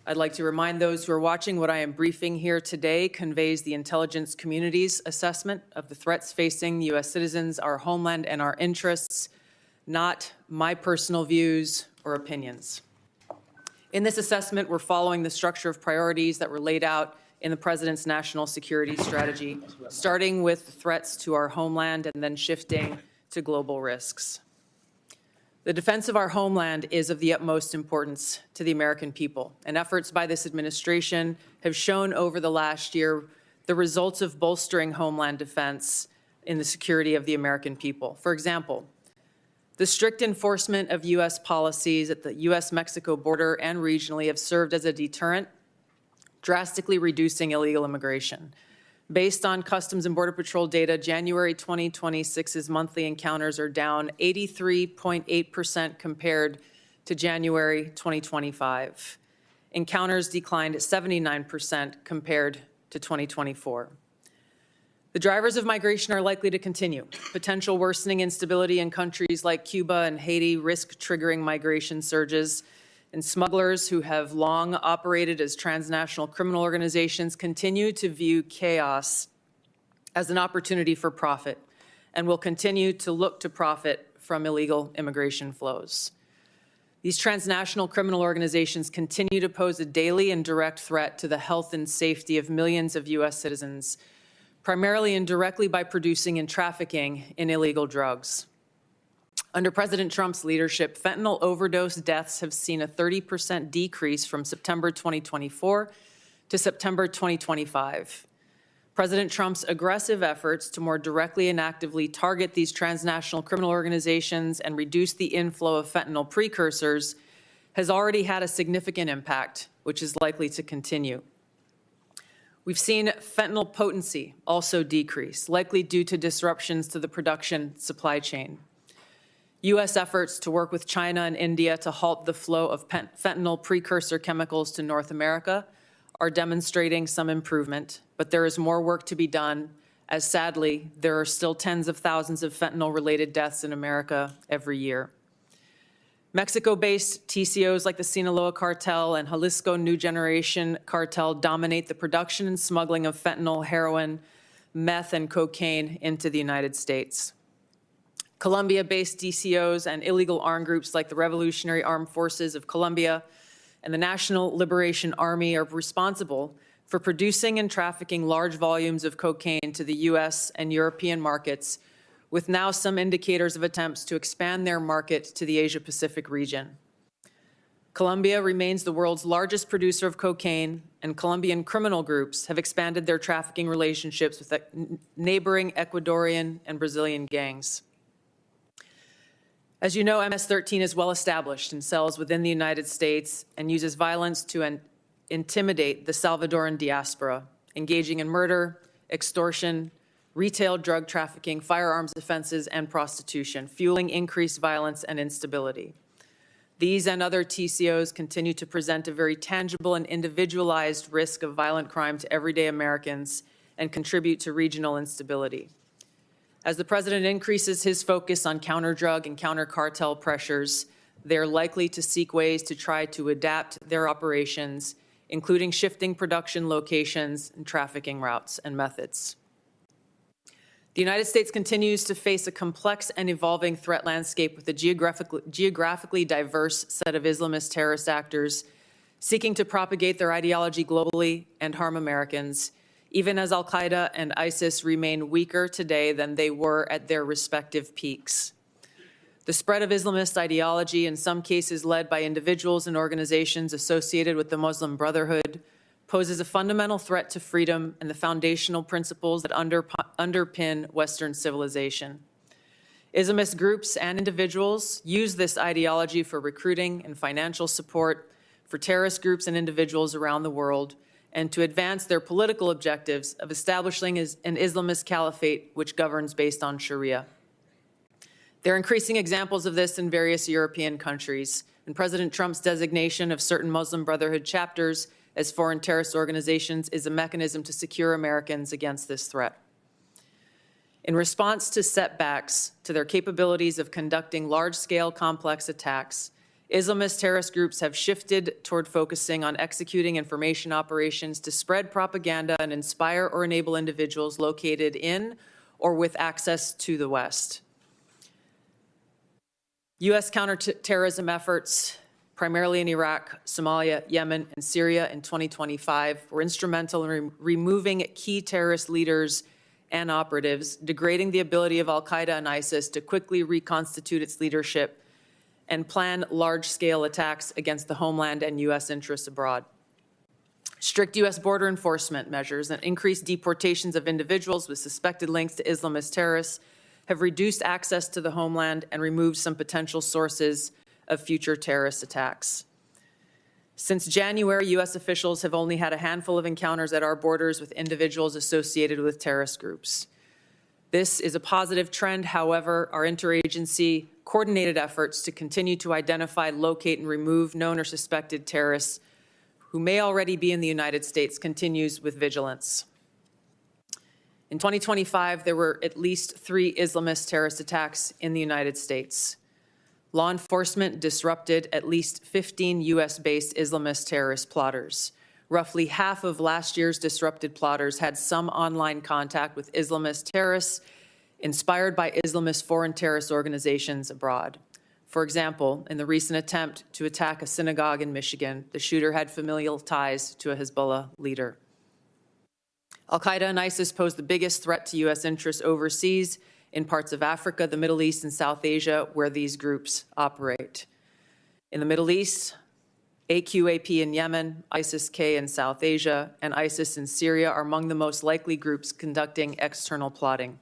I'd like to remind those who are watching what I am briefing here today conveys the intelligence community's assessment of the threats facing U.S. citizens, our homeland, and our interests, not my personal views or opinions. In this assessment, we're following the structure of priorities that were laid out in the President's national security strategy, starting with threats to our homeland and then shifting to global risks. The defense of our homeland is of the utmost importance to the American people, and efforts by this administration have shown over the last year the results of bolstering homeland defense in the security of the American people. For example, the strict enforcement of U.S. policies at the U.S.-Mexico border and regionally have served as a deterrent, drastically reducing illegal immigration. Based on Customs and Border Patrol data, January 2026's monthly encounters are down 83.8% compared to January 2025. Encounters declined 79% compared to 2024. The drivers of migration are likely to continue. Potential worsening instability in countries like Cuba and Haiti risk triggering migration surges, and smugglers who have long operated as transnational criminal organizations continue to view chaos as an opportunity for profit and will continue to look to profit from illegal immigration flows. These transnational criminal organizations continue to pose a daily and direct threat to the health and safety of millions of U.S. citizens, primarily and directly by producing and trafficking in illegal drugs. Under President Trump's leadership, fentanyl overdose deaths have seen a 30% decrease from September 2024 to September 2025. President Trump's aggressive efforts to more directly and actively target these transnational criminal organizations and reduce the inflow of fentanyl precursors has already had a significant impact, which is likely to continue. We've seen fentanyl potency also decrease, likely due to disruptions to the production supply chain. U.S. efforts to work with China and India to halt the flow of fentanyl precursor chemicals to North America are demonstrating some improvement, but there is more work to be done, as sadly, there are still tens of thousands of fentanyl-related deaths in America every year. Mexico-based TCOs like the Sinaloa Cartel and Jalisco New Generation Cartel dominate the production and smuggling of fentanyl, heroin, meth, and cocaine into the United States. Colombia-based DCOs and illegal armed groups like the Revolutionary Armed Forces of Colombia and the National Liberation Army are responsible for producing and trafficking large volumes of cocaine to the U.S. and European markets, with now some indicators of attempts to expand their market to the Asia-Pacific region. Colombia remains the world's largest producer of cocaine, and Colombian criminal groups have expanded their trafficking relationships with neighboring Ecuadorian and Brazilian gangs. As you know, MS-13 is well established in cells within the United States and uses violence to intimidate the Salvadoran diaspora, engaging in murder, extortion, retail drug trafficking, firearms offenses, and prostitution, fueling increased violence and instability. These and other TCOs continue to present a very tangible and individualized risk of violent crime to everyday Americans and contribute to regional instability. As the President increases his focus on counter-drug and counter-cartel pressures, they're likely to seek ways to try to adapt their operations, including shifting production locations and trafficking routes and methods. The United States continues to face a complex and evolving threat landscape with a geographically diverse set of Islamist terrorist actors seeking to propagate their ideology globally and harm Americans, even as al-Qaeda and ISIS remain weaker today than they were at their respective peaks. The spread of Islamist ideology, in some cases led by individuals and organizations associated with the Muslim Brotherhood, poses a fundamental threat to freedom and the foundational principles that underpin Western civilization. Islamist groups and individuals use this ideology for recruiting and financial support for terrorist groups and individuals around the world, and to advance their political objectives of establishing an Islamist caliphate which governs based on Sharia. There are increasing examples of this in various European countries, and President Trump's designation of certain Muslim Brotherhood chapters as foreign terrorist organizations is a mechanism to secure Americans against this threat. In response to setbacks to their capabilities of conducting large-scale complex attacks, Islamist terrorist groups have shifted toward focusing on executing information operations to spread propaganda and inspire or enable individuals located in or with access to the West. U.S. counterterrorism efforts, primarily in Iraq, Somalia, Yemen, and Syria in 2025, were instrumental in removing key terrorist leaders and operatives, degrading the ability of al-Qaeda and ISIS to quickly reconstitute its leadership and plan large-scale attacks against the homeland and U.S. interests abroad. Strict U.S. border enforcement measures and increased deportations of individuals with suspected links to Islamist terrorists have reduced access to the homeland and removed some potential sources of future terrorist attacks. Since January, U.S. officials have only had a handful of encounters at our borders with individuals associated with terrorist groups. This is a positive trend. However, our interagency coordinated efforts to continue to identify, locate, and remove known or suspected terrorists who may already be in the United States continues with vigilance. In 2025, there were at least 3 Islamist terrorist attacks in the United States. Law enforcement disrupted at least 15 U.S.-based Islamist terrorist plotters. Roughly half of last year's disrupted plotters had some online contact with Islamist terrorists inspired by Islamist foreign terrorist organizations abroad. For example, in the recent attempt to attack a synagogue in Michigan, the shooter had familial ties to a Hezbollah leader. Al-Qaeda and ISIS pose the biggest threat to U.S. interests overseas in parts of Africa, the Middle East, and South Asia, where these groups operate. In the Middle East, AQAP in Yemen, ISIS-K in South Asia, and ISIS in Syria are among the most likely groups conducting external plotting.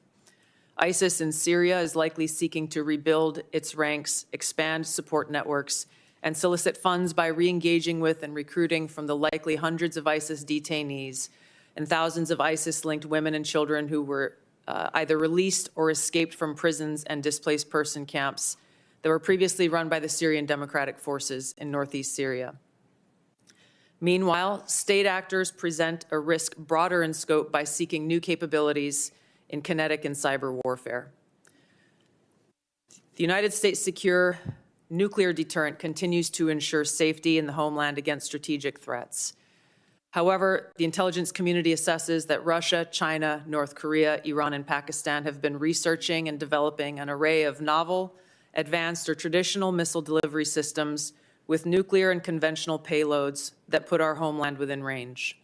ISIS in Syria is likely seeking to rebuild its ranks, expand support networks, and solicit funds by re-engaging with and recruiting from the likely hundreds of ISIS detainees and thousands of ISIS-linked women and children who were either released or escaped from prisons and displaced person camps that were previously run by the Syrian Democratic Forces in northeast Syria. Meanwhile, state actors present a risk broader in scope by seeking new capabilities in kinetic and cyber warfare. The United States' secure nuclear deterrent continues to ensure safety in the homeland against strategic threats. However, the intelligence community assesses that Russia, China, North Korea, Iran, and Pakistan have been researching and developing an array of novel, advanced, or traditional missile delivery systems with nuclear and conventional payloads that put our homeland within range.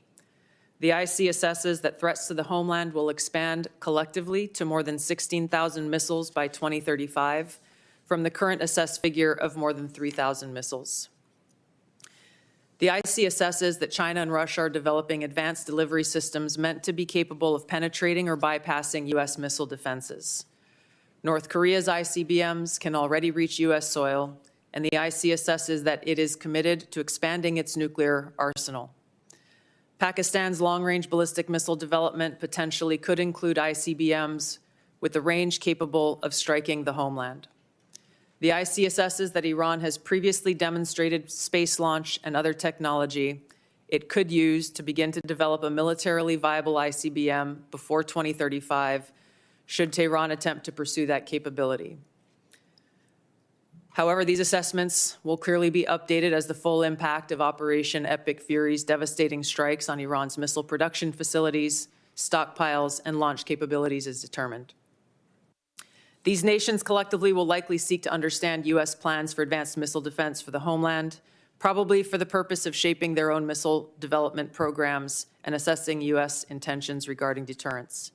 The IC assesses that threats to the homeland will expand collectively to more than 16,000 missiles by 2035, from the current assessed figure of more than 3,000 missiles. The IC assesses that China and Russia are developing advanced delivery systems meant to be capable of penetrating or bypassing U.S. missile defenses. North Korea's ICBMs can already reach U.S. soil, and the IC assesses that it is committed to expanding its nuclear arsenal. Pakistan's long-range ballistic missile development potentially could include ICBMs with a range capable of striking the homeland. The IC assesses that Iran has previously demonstrated space launch and other technology it could use to begin to develop a militarily viable ICBM before 2035, should Tehran attempt to pursue that capability. However, these assessments will clearly be updated as the full impact of Operation Epic Fury's devastating strikes on Iran's missile production facilities, stockpiles, and launch capabilities is determined. These nations collectively will likely seek to understand U.S. plans for advanced missile defense for the homeland, probably for the purpose of shaping their own missile development programs and assessing U.S. intentions regarding deterrence.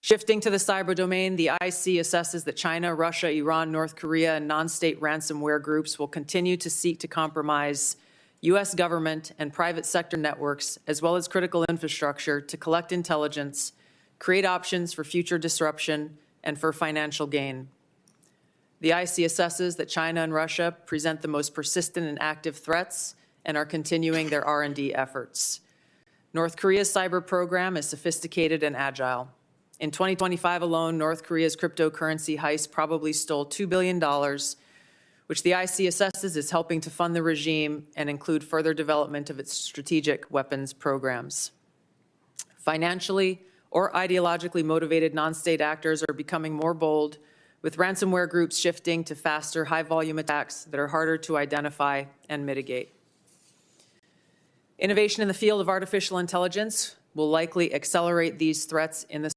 Shifting to the cyber domain, the IC assesses that China, Russia, Iran, North Korea, and non-state ransomware groups will continue to seek to compromise U.S. government and private sector networks, as well as critical infrastructure, to collect intelligence, create options for future disruption, and for financial gain. The IC assesses that China and Russia present the most persistent and active threats and are continuing their R&D efforts. North Korea's cyber program is sophisticated and agile. In 2025 alone, North Korea's cryptocurrency heist probably stole $2 billion, which the IC assesses is helping to fund the regime and include further development of its strategic weapons programs. Financially or ideologically motivated non-state actors are becoming more bold, with ransomware groups shifting to faster, high-volume attacks that are harder to identify and mitigate. Innovation in the field of artificial intelligence will likely accelerate these threats in the.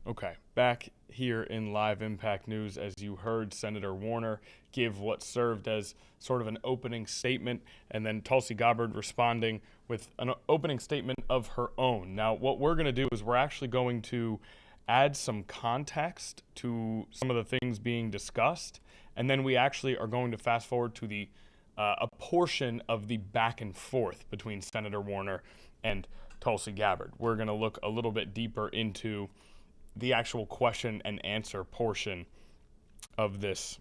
Okay, back here in Live Impact News, as you heard Senator Warner give what served as sort of an opening statement, and then Tulsi Gabbard responding with an opening statement of her own. Now, what we're going to do is we're actually going to add some context to some of the things being discussed, and then we actually are going to fast forward to the a portion of the back and forth between Senator Warner and Tulsi Gabbard. We're going to look a little bit deeper into the actual question and answer portion of this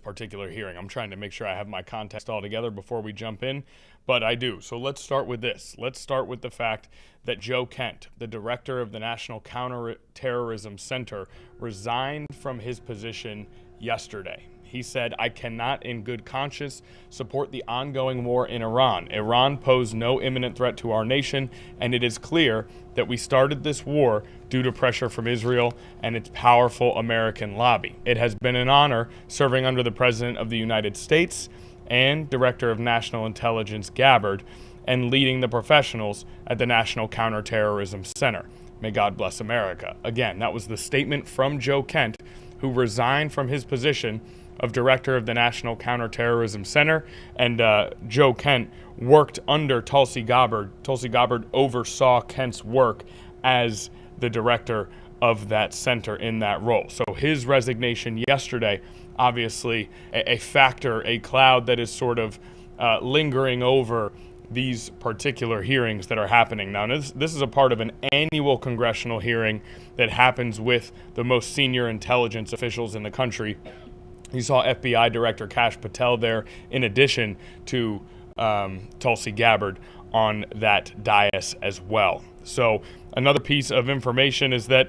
particular hearing. I'm trying to make sure I have my context all together before we jump in, but I do. So let's start with this. Let's start with the fact that Joe Kent, the director of the National Counterterrorism Center, resigned from his position yesterday. He said, "I cannot in good conscience support the ongoing war in Iran. Iran posed no imminent threat to our nation, and it is clear that we started this war due to pressure from Israel and its powerful American lobby. It has been an honor serving under the President of the United States and Director of National Intelligence Gabbard and leading the professionals at the National Counterterrorism Center. May God bless America." Again, that was the statement from Joe Kent, who resigned from his position of director of the National Counterterrorism Center, and Joe Kent worked under Tulsi Gabbard. Tulsi Gabbard oversaw Kent's work as the director of that center in that role. So his resignation yesterday, obviously a factor, a cloud that is sort of lingering over these particular hearings that are happening. Now, this is a part of an annual congressional hearing that happens with the most senior intelligence officials in the country. You saw FBI Director Kash Patel there, in addition to Tulsi Gabbard on that dais as well. So another piece of information is that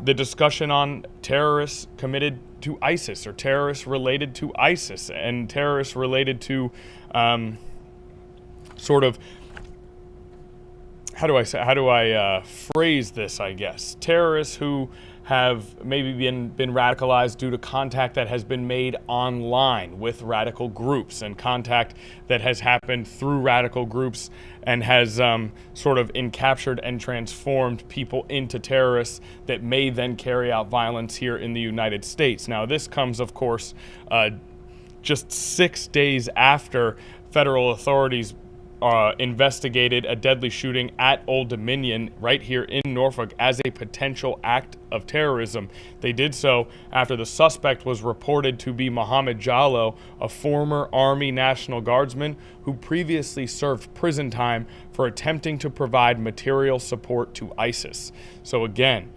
the discussion on terrorists committed to ISIS, or terrorists related to ISIS, and terrorists related to sort of, how do I phrase this, I guess? Terrorists who have maybe been radicalized due to contact that has been made online with radical groups, and contact that has happened through radical groups and has sort of encaptured and transformed people into terrorists that may then carry out violence here in the United States. Now, this comes, of course, just 6 days after federal authorities investigated a deadly shooting at Old Dominion right here in Norfolk as a potential act of terrorism. They did so after the suspect was reported to be Mohammed Jallo, a former Army National Guardsman who previously served prison time for attempting to provide material support to ISIS. So again,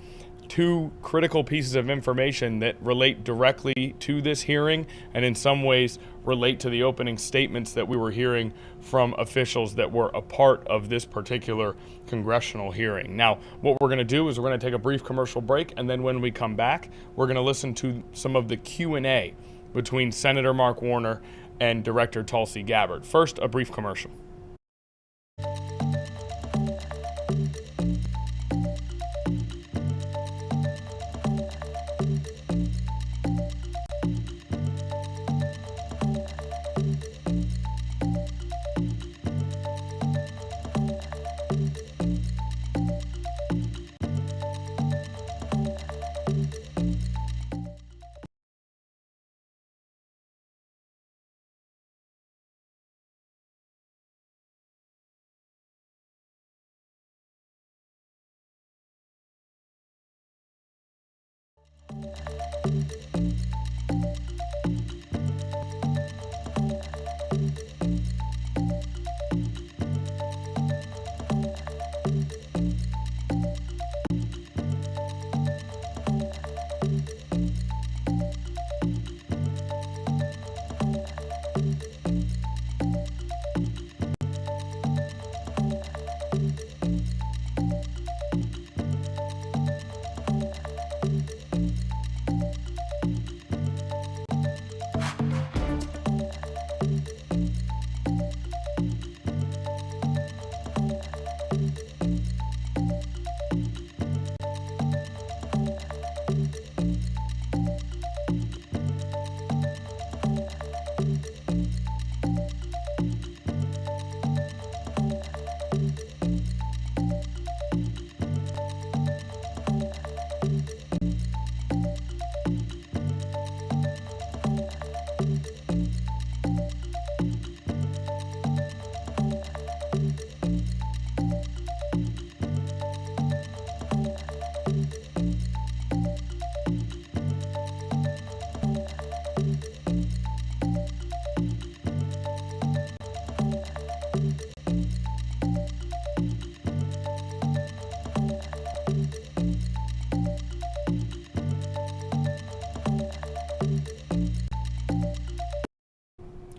two critical pieces of information that relate directly to this hearing and in some ways relate to the opening statements that we were hearing from officials that were a part of this particular congressional hearing. Now, what we're going to do is we're going to take a brief commercial break, and then when we come back, we're going to listen to some of the Q&A between Senator Mark Warner and Director Tulsi Gabbard. First, a brief commercial.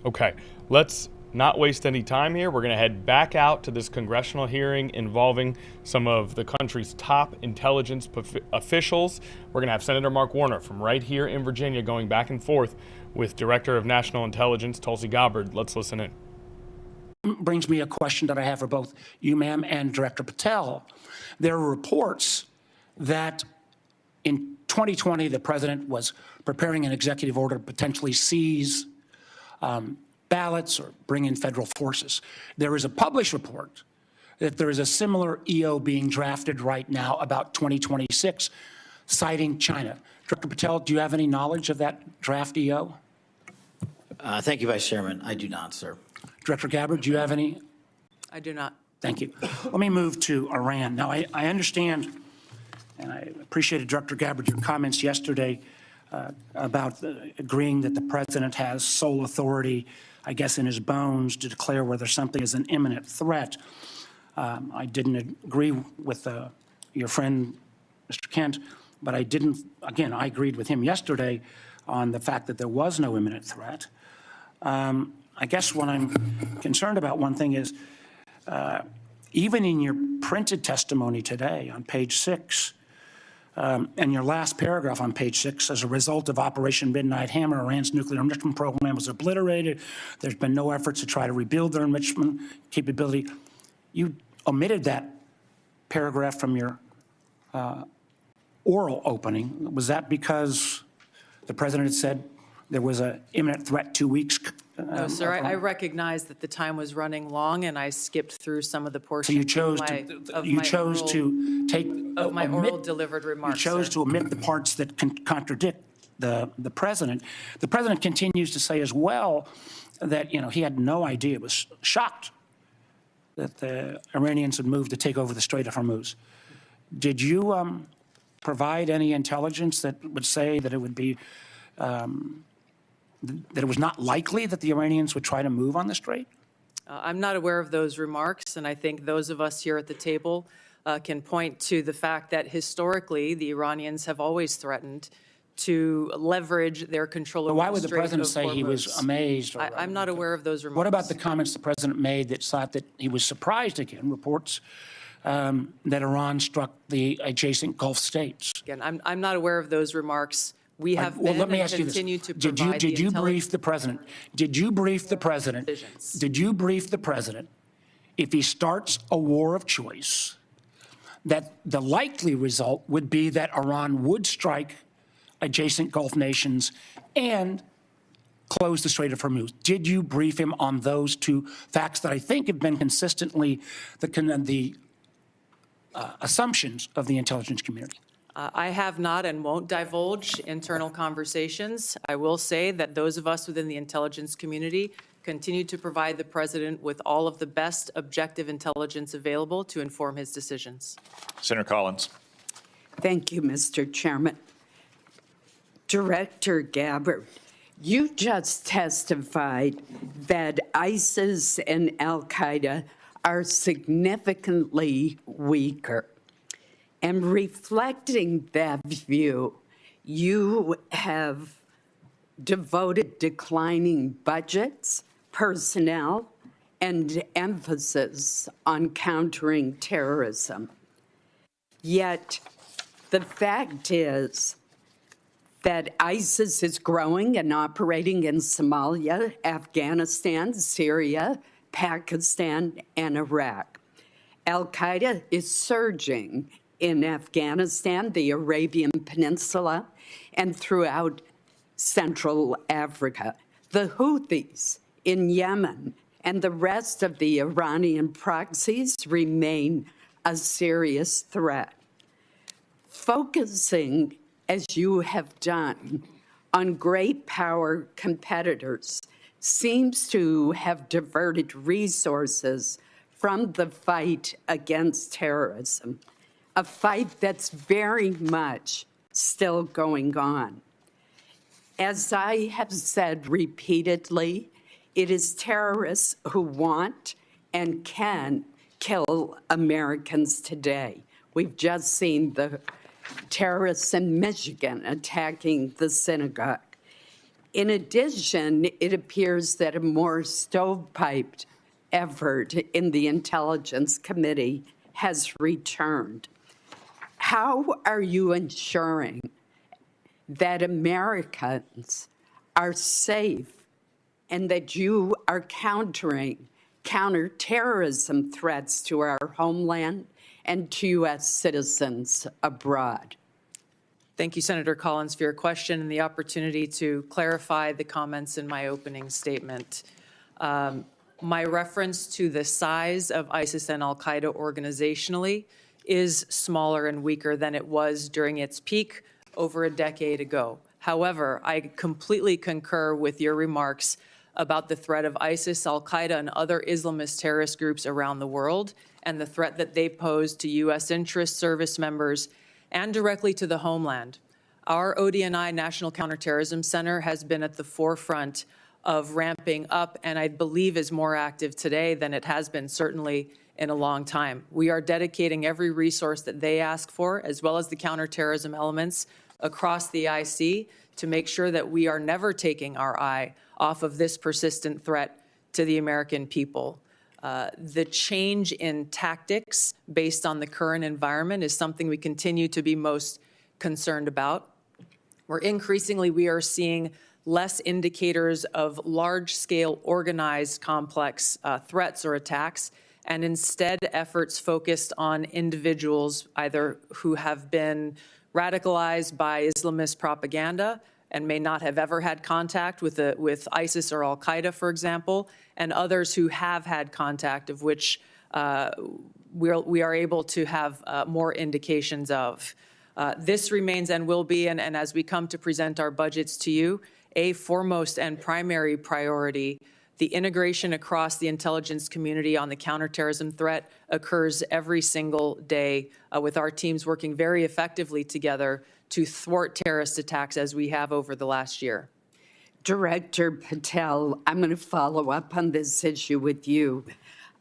Okay, let's not waste any time here. We're going to head back out to this congressional hearing involving some of the country's top intelligence officials. We're going to have Senator Mark Warner from right here in Virginia going back and forth with Director of National Intelligence Tulsi Gabbard. Let's listen in. Brings me a question that I have for both you, ma'am, and Director Patel. There are reports that in 2020, the president was preparing an executive order to potentially seize ballots or bring in federal forces. There is a published report that there is a similar EO being drafted right now about 2026, citing China. Director Patel, do you have any knowledge of that draft EO? Thank you, Vice Chairman. I do not, sir. Director Gabbard, do you have any? I do not. Thank you. Let me move to Iran. Now, I understand, and I appreciated Director Gabbard, your comments yesterday about agreeing that the president has sole authority, I guess, in his bones to declare whether something is an imminent threat. I didn't agree with your friend, Mr. Kent, but I didn't, again, I agreed with him yesterday on the fact that there was no imminent threat. I guess what I'm concerned about, one thing is, even in your printed testimony today on page 6, and your last paragraph on page 6, as a result of Operation Midnight Hammer, Iran's nuclear enrichment program was obliterated. There's been no efforts to try to rebuild their enrichment capability. You omitted that paragraph from your oral opening. Was that because the president had said there was an imminent threat 2 weeks? No, sir, I recognize that the time was running long, and I skipped through some of the portions So you chose to take my oral delivered remarks. You chose sir. to omit the parts that contradict the president. The president continues to say as well that he had no idea, was shocked that the Iranians had moved to take over the Strait of Hormuz. Did you provide any intelligence that would say that it would be, that it was not likely that the Iranians would try to move on the strait? I'm not aware of those remarks, and I think those of us here at the table can point to the fact that historically the Iranians have always threatened to leverage their control But over why the would the Strait president of say he was Hormuz. amazed? Or, I'm not aware of those remarks. What about the comments the president made that thought that he was surprised again, reports that Iran struck the adjacent Gulf states? Again, I'm not aware of those remarks. We have Well, been let me and ask you this. continue to Did provide you brief the president? Did you brief the president? Decisions. Did you brief the president if he starts a war of choice, that the likely result would be that Iran would strike adjacent Gulf nations and close the Strait of Hormuz? Did you brief him on those two facts that I think have been consistently the assumptions of the intelligence community? I have not and won't divulge internal conversations. I will say that those of us within the intelligence community continue to provide the president with all of the best objective intelligence available to inform his decisions. Senator Collins. Thank you, Mr. Chairman. Director Gabbard, you just testified that ISIS and al-Qaeda are significantly weaker. And reflecting that view, you have devoted declining budgets, personnel, and emphasis on countering terrorism. Yet, the fact is that ISIS is growing and operating in Somalia, Afghanistan, Syria, Pakistan, and Iraq. Al-Qaeda is surging in Afghanistan, the Arabian Peninsula, and throughout Central Africa. The Houthis in Yemen and the rest of the Iranian proxies remain a serious threat. Focusing, as you have done, on great power competitors seems to have diverted resources from the fight against terrorism, a fight that's very much still going on. As I have said repeatedly, it is terrorists who want and can kill Americans today. We've just seen the terrorists in Michigan attacking the synagogue. In addition, it appears that a more stovepiped effort in the Intelligence Committee has returned. How are you ensuring that Americans are safe and that you are countering counterterrorism threats to our homeland and to U.S. citizens abroad? Thank you, Senator Collins, for your question and the opportunity to clarify the comments in my opening statement. My reference to the size of ISIS and al-Qaeda organizationally is smaller and weaker than it was during its peak over a decade ago. However, I completely concur with your remarks about the threat of ISIS, al-Qaeda, and other Islamist terrorist groups around the world, and the threat that they pose to U.S. interest service members and directly to the homeland. Our ODNI National Counterterrorism Center has been at the forefront of ramping up, and I believe is more active today than it has been certainly in a long time. We are dedicating every resource that they ask for, as well as the counterterrorism elements across the IC, to make sure that we are never taking our eye off of this persistent threat to the American people. The change in tactics based on the current environment is something we continue to be most concerned about. Where increasingly we are seeing less indicators of large-scale organized complex threats or attacks, and instead efforts focused on individuals either who have been radicalized by Islamist propaganda and may not have ever had contact with ISIS or al-Qaeda, for example, and others who have had contact, of which we are able to have more indications of. This remains and will be, and as we come to present our budgets to you, a foremost and primary priority The integration across the intelligence community on the counterterrorism threat occurs every single day, with our teams working very effectively together to thwart terrorist attacks as we have over the last year. Director Patel, I'm going to follow up on this issue with you.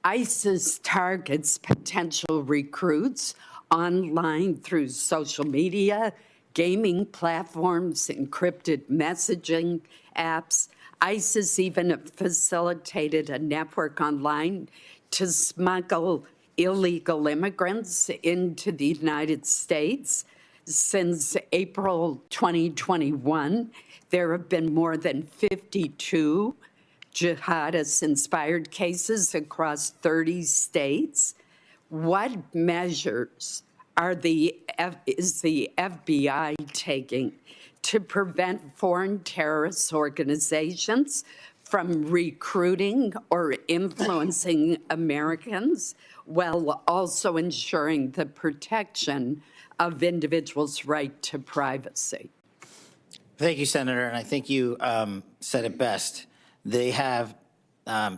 ISIS targets potential recruits online through social media, gaming platforms, encrypted messaging apps. ISIS even facilitated a network online to smuggle illegal immigrants into the United States. Since April 2021, there have been more than 52 jihadist-inspired cases across 30 states. What measures is the FBI taking to prevent foreign terrorist organizations from recruiting or influencing Americans, while also ensuring the protection of individuals' right to privacy? Thank you, Senator. And I think you said it best. They have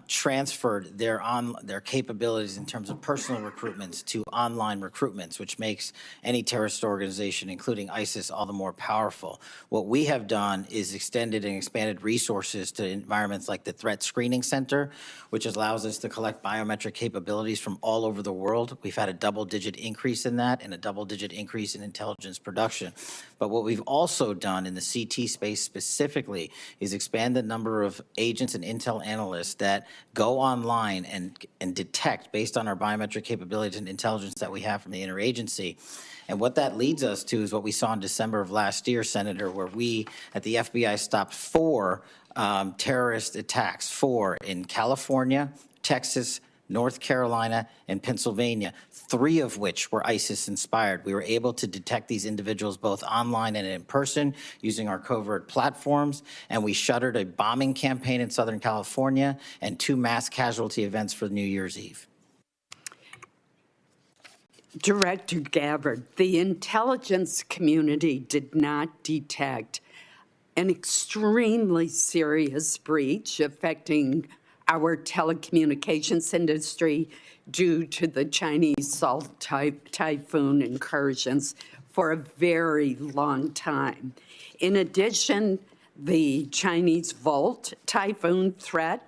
transferred their capabilities in terms of personal recruitments to online recruitments, which makes any terrorist organization, including ISIS, all the more powerful. What we have done is extended and expanded resources to environments like the Threat Screening Center, which allows us to collect biometric capabilities from all over the world. We've had a double-digit increase in that and a double-digit increase in intelligence production. But what we've also done in the CT space specifically is expand the number of agents and intel analysts that go online and detect, based on our biometric capabilities and intelligence that we have from the interagency. And what that leads us to is what we saw in December of last year, Senator, where we at the FBI stopped 4 terrorist attacks, 4 in California, Texas, North Carolina, and Pennsylvania, 3 of which were ISIS-inspired. We were able to detect these individuals both online and in person using our covert platforms, and we shuttered a bombing campaign in Southern California and 2 mass casualty events for New Year's Eve. Director Gabbard, the intelligence community did not detect an extremely serious breach affecting our telecommunications industry due to the Chinese Salt Typhoon incursions for a very long time. In addition, the Chinese Volt Typhoon threat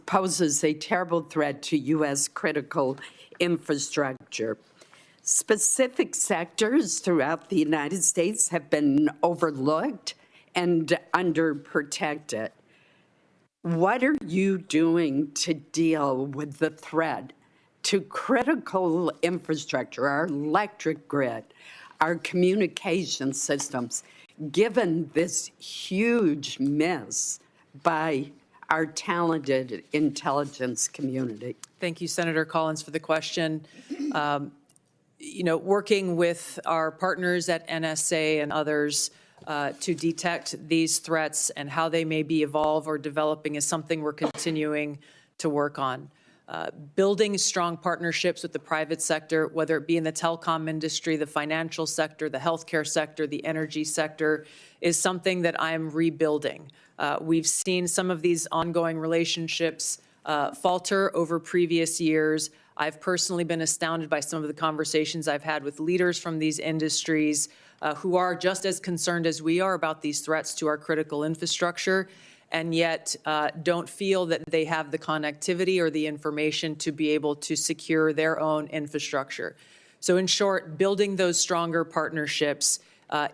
poses a terrible threat to U.S. critical infrastructure. Specific sectors throughout the United States have been overlooked and underprotected. What are you doing to deal with the threat to critical infrastructure, our electric grid, our communication systems, given this huge miss by our talented intelligence community? Thank you, Senator Collins, for the question. Working with our partners at NSA and others to detect these threats and how they may be evolved or developing is something we're continuing to work on. Building strong partnerships with the private sector, whether it be in the telecom industry, the financial sector, the healthcare sector, the energy sector, is something that I'm rebuilding. We've seen some of these ongoing relationships falter over previous years. I've personally been astounded by some of the conversations I've had with leaders from these industries who are just as concerned as we are about these threats to our critical infrastructure, and yet don't feel that they have the connectivity or the information to be able to secure their own infrastructure. So in short, building those stronger partnerships,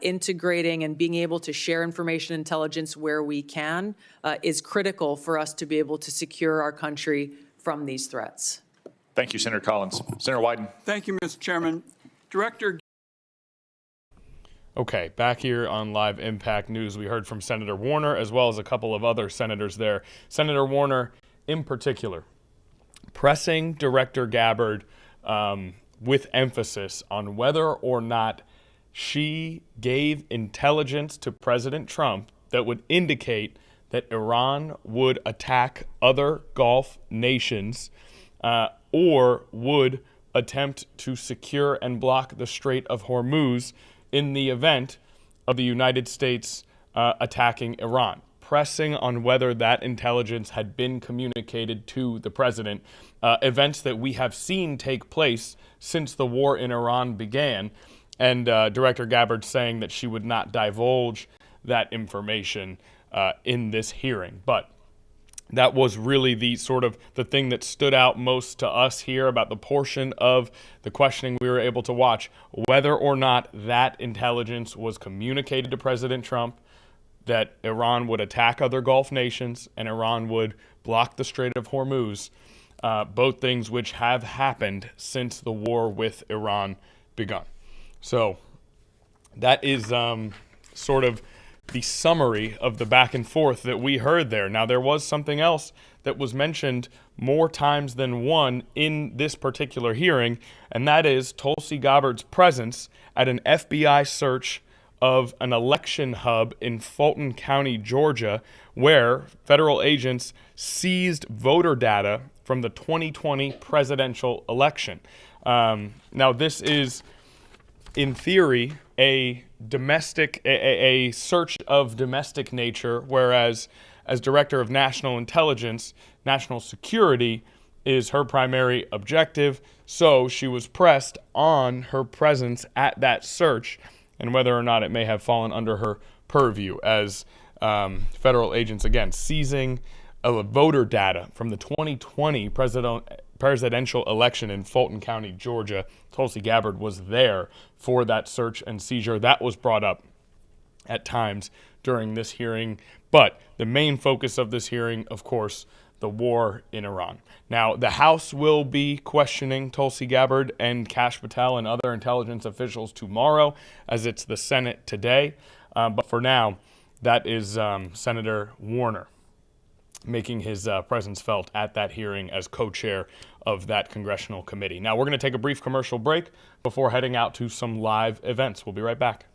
integrating and being able to share information intelligence where we can is critical for us to be able to secure our country from these threats. Thank you, Senator Collins. Senator Wyden. Thank you, Mr. Chairman. Director. Okay, back here on Live Impact News, we heard from Senator Warner as well as a couple of other senators there. Senator Warner, in particular, pressing Director Gabbard with emphasis on whether or not she gave intelligence to President Trump that would indicate that Iran would attack other Gulf nations or would attempt to secure and block the Strait of Hormuz in the event of the United States attacking Iran. pressing on whether that intelligence had been communicated to the president, events that we have seen take place since the war in Iran began. And Director Gabbard saying that she would not divulge that information in this hearing. But that was really the sort of the thing that stood out most to us here about the portion of the questioning we were able to watch, whether or not that intelligence was communicated to President Trump, that Iran would attack other Gulf nations and Iran would block the Strait of Hormuz, both things which have happened since the war with Iran begun. So that is sort of the summary of the back and forth that we heard there. Now, there was something else that was mentioned more times than one in this particular hearing, and that is Tulsi Gabbard's presence at an FBI search of an election hub in Fulton County, Georgia, where federal agents seized voter data from the 2020 presidential election. Now, this is, in theory, a search of domestic nature, whereas as Director of National Intelligence, national security is her primary objective. So she was pressed on her presence at that search and whether or not it may have fallen under her purview as federal agents, again, seizing voter data from the 2020 presidential election in Fulton County, Georgia. Tulsi Gabbard was there for that search and seizure. That was brought up at times during this hearing. But the main focus of this hearing, of course, the war in Iran. Now, the House will be questioning Tulsi Gabbard and Kash Patel and other intelligence officials tomorrow, as it's the Senate today. But for now, that is Senator Warner making his presence felt at that hearing as co-chair of that congressional committee. Now, we're going to take a brief commercial break before heading out to some live events. We'll be right back.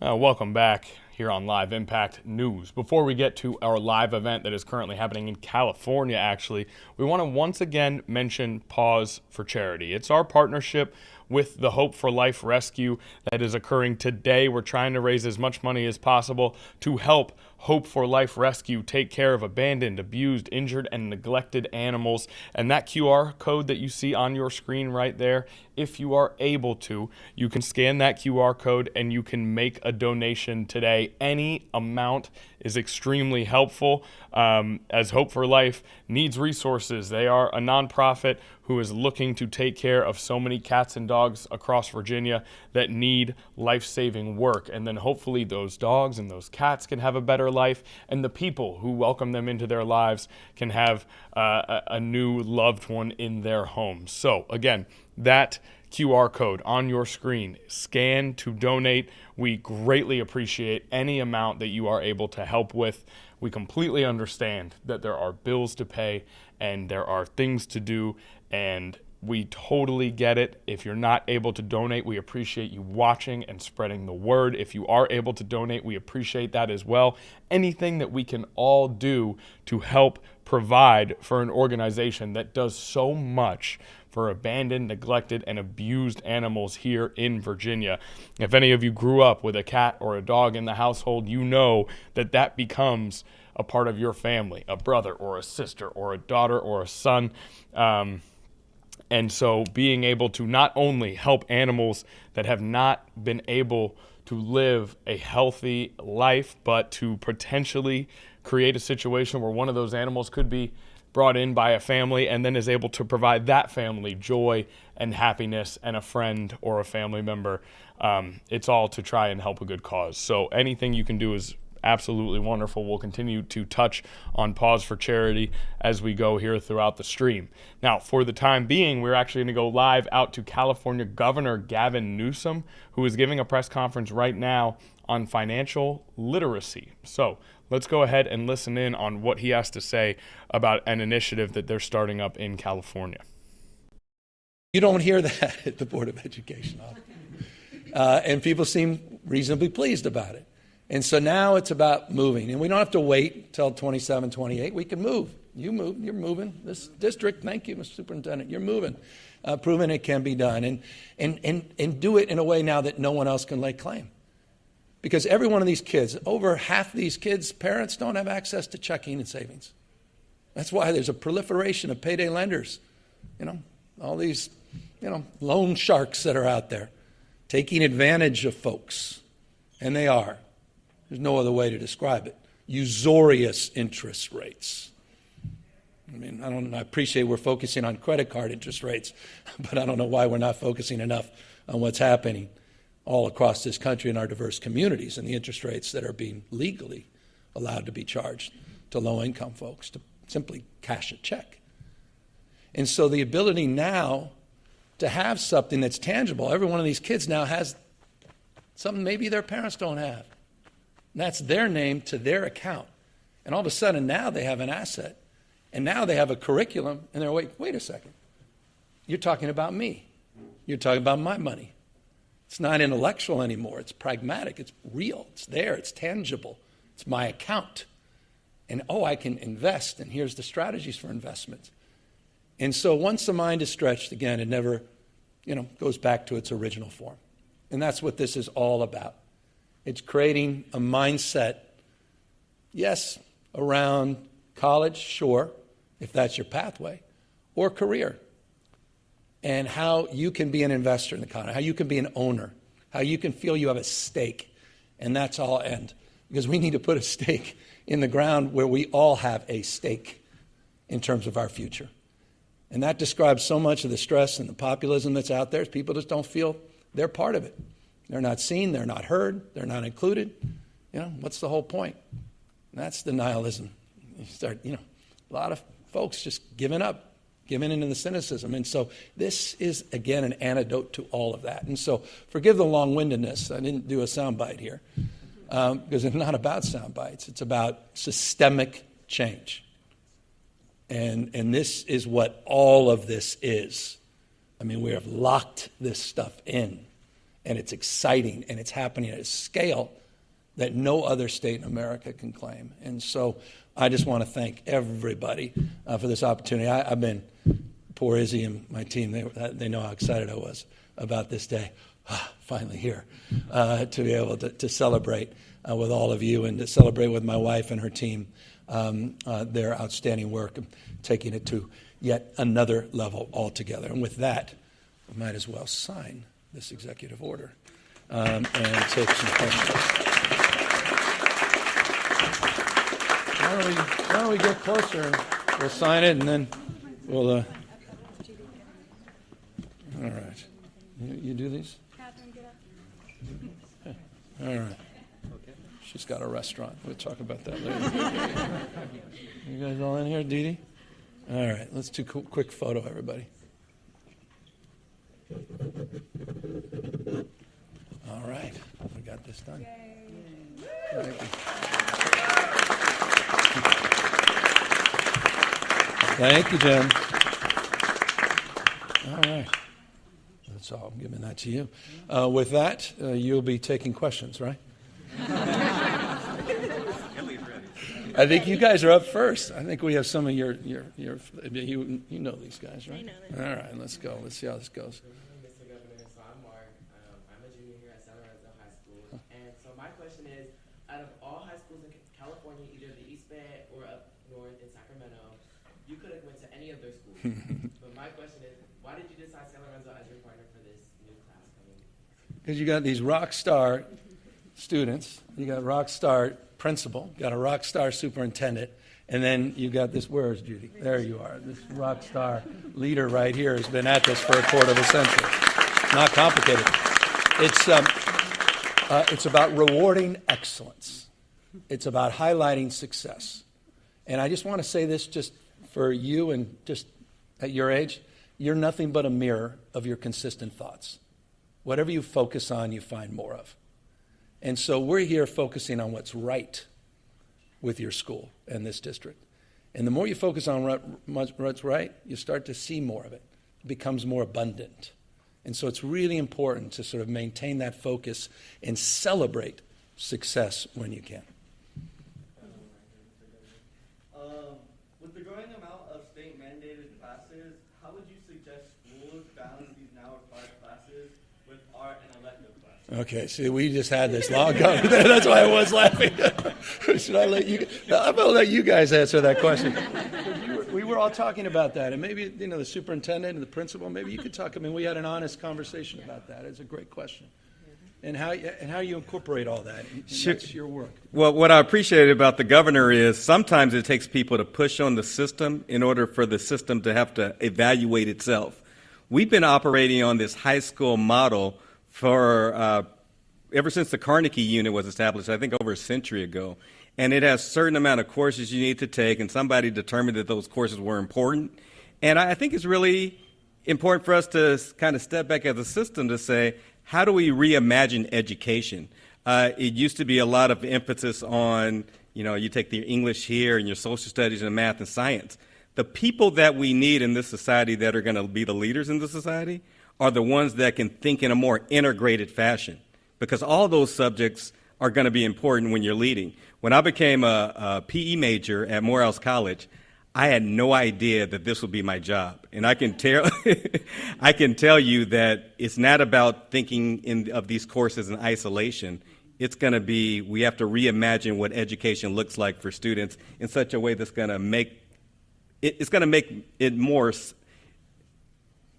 Welcome back here on Live Impact News. Before we get to our live event that is currently happening in California, actually, we want to once again mention Paws for Charity. It's our partnership with the Hope for Life Rescue that is occurring today. We're trying to raise as much money as possible to help Hope for Life Rescue take care of abandoned, abused, injured, and neglected animals. And that QR code that you see on your screen right there, if you are able to, you can scan that QR code and you can make a donation today. Any amount is extremely helpful as Hope for Life needs resources. They are a nonprofit who is looking to take care of so many cats and dogs across Virginia that need life-saving work. And then hopefully those dogs and those cats can have a better life, and the people who welcome them into their lives can have a new loved one in their homes. So again, that QR code on your screen, scan to donate. We greatly appreciate any amount that you are able to help with. We completely understand that there are bills to pay and there are things to do, and we totally get it. If you're not able to donate, we appreciate you watching and spreading the word. If you are able to donate, we appreciate that as well. Anything that we can all do to help provide for an organization that does so much for abandoned, neglected, and abused animals here in Virginia. If any of you grew up with a cat or a dog in the household, you know that that becomes a part of your family, a brother or a sister or a daughter or a son. And so being able to not only help animals that have not been able to live a healthy life, but to potentially create a situation where one of those animals could be brought in by a family and then is able to provide that family joy and happiness and a friend or a family member. It's all to try and help a good cause. So anything you can do is absolutely wonderful. We'll continue to touch on Paws for Charity as we go here throughout the stream. Now, for the time being, we're actually going to go live out to California Governor Gavin Newsom, who is giving a press conference right now on financial literacy. So let's go ahead and listen in on what he has to say about an initiative that they're starting up in California. You don't hear that at the Board of Education often. And people seem reasonably pleased about it. And so now it's about moving. And we don't have to wait till 27, 28. We can move. You move. You're moving. This district, thank you, Mr. Superintendent, you're moving. Proving it can be done. And do it in a way now that no one else can lay claim. Because every one of these kids, over half these kids' parents don't have access to checking and savings. That's why there's a proliferation of payday lenders. All these, loan sharks that are out there taking advantage of folks. And they are. There's no other way to describe it. Usurious interest rates. I appreciate we're focusing on credit card interest rates, but I don't know why we're not focusing enough on what's happening all across this country in our diverse communities and the interest rates that are being legally allowed to be charged to low-income folks to simply cash a check. And so the ability now to have something that's tangible, every one of these kids now has something maybe their parents don't have. And that's their name to their account. And all of a sudden now they have an asset. And now they have a curriculum, and they're, wait a second. You're talking about me. You're talking about my money. It's not intellectual anymore. It's pragmatic. It's real. It's there. It's tangible. It's my account. And, I can invest, and here's the strategies for investment. And so once the mind is stretched, again, it never, goes back to its original form. And that's what this is all about. It's creating a mindset, yes, around college, sure, if that's your pathway, or career. And how you can be an investor in the economy, how you can be an owner, how you can feel you have a stake. And that's all end. Because we need to put a stake in the ground where we all have a stake in terms of our future. And that describes so much of the stress and the populism that's out there. People just don't feel they're part of it. They're not seen, they're not heard, they're not included. What's the whole point? And that's the nihilism. You start, a lot of folks just giving up, giving into the cynicism. And so this is, again, an antidote to all of that. And so forgive the long-windedness. I didn't do a soundbite here because it's not about sound bites. It's about systemic change. And this is what all of this is. We have locked this stuff in, and it's exciting, and it's happening at a scale that no other state in America can claim. And so I just want to thank everybody for this opportunity. I've been, poor Izzy and my team, they know how excited I was about this day. Finally here to be able to celebrate with all of you and to celebrate with my wife and her team their outstanding work and taking it to yet another level altogether. And with that, we might as well sign this executive order and take some questions. Why don't we get closer and we'll sign it and then we'll You do these? Catherine, get up. All right. She's got a restaurant. We'll talk about that later. You guys all in here, Dee Dee? All right, let's do a quick photo, everybody. All right, we got this done. Thank you. Thank you, Jen. All right. That's all. I'm giving that to you. With that, you'll be taking questions, right? I think you guys are up first. I think we have some of your you know these guys, right? I know them. All right, let's go. Let's see how this goes. Mr. Governor, so I'm Mark. I'm a junior here at San Lorenzo High School. And so my question is, out of all high schools in California, either the East Bay or up north in Sacramento, you could have went to any of their schools. But my question is, why did you decide San Lorenzo as your partner for this new class coming? Because you got these rock star students, you got rock star principal, got a rock star superintendent, and then you got this, where is Judy? There you are. This rock star leader right here has been at this for a quarter of a century. Not complicated. It's about rewarding excellence. It's about highlighting success. And I just want to say this just for you and just at your age, you're nothing but a mirror of your consistent thoughts. Whatever you focus on, you find more of. And so we're here focusing on what's right with your school and this district. And the more you focus on what's right, you start to see more of it. It becomes more abundant. And so it's really important to sort of maintain that focus and celebrate success when you can. With the growing amount of state-mandated classes, how would you suggest schools balance these now required classes with art and elective classes? Okay, see, we just had this long ago. That's why I was laughing. Should I let you? I'm going to let you guys answer that question. We were all talking about that, and maybe the superintendent and the principal. Maybe you could talk. I mean, we had an honest conversation about that. It's a great question, and how you incorporate all that. And that's your work. Well, what I appreciate about the governor is sometimes it takes people to push on the system in order for the system to have to evaluate itself. We've been operating on this high school model for ever since the Carnegie unit was established, I think over a century ago. And it has a certain amount of courses you need to take, and somebody determined that those courses were important. And I think it's really important for us to kind of step back as a system to say, how do we reimagine education? It used to be a lot of emphasis on, you take the English here and your social studies and math and science. The people that we need in this society that are going to be the leaders in the society are the ones that can think in a more integrated fashion, because all those subjects are going to be important when you're leading. When I became a PE major at Morehouse College, I had no idea that this would be my job. And I can tell you that it's not about thinking of these courses in isolation. It's going to be, we have to reimagine what education looks like for students in such a way that's going to make it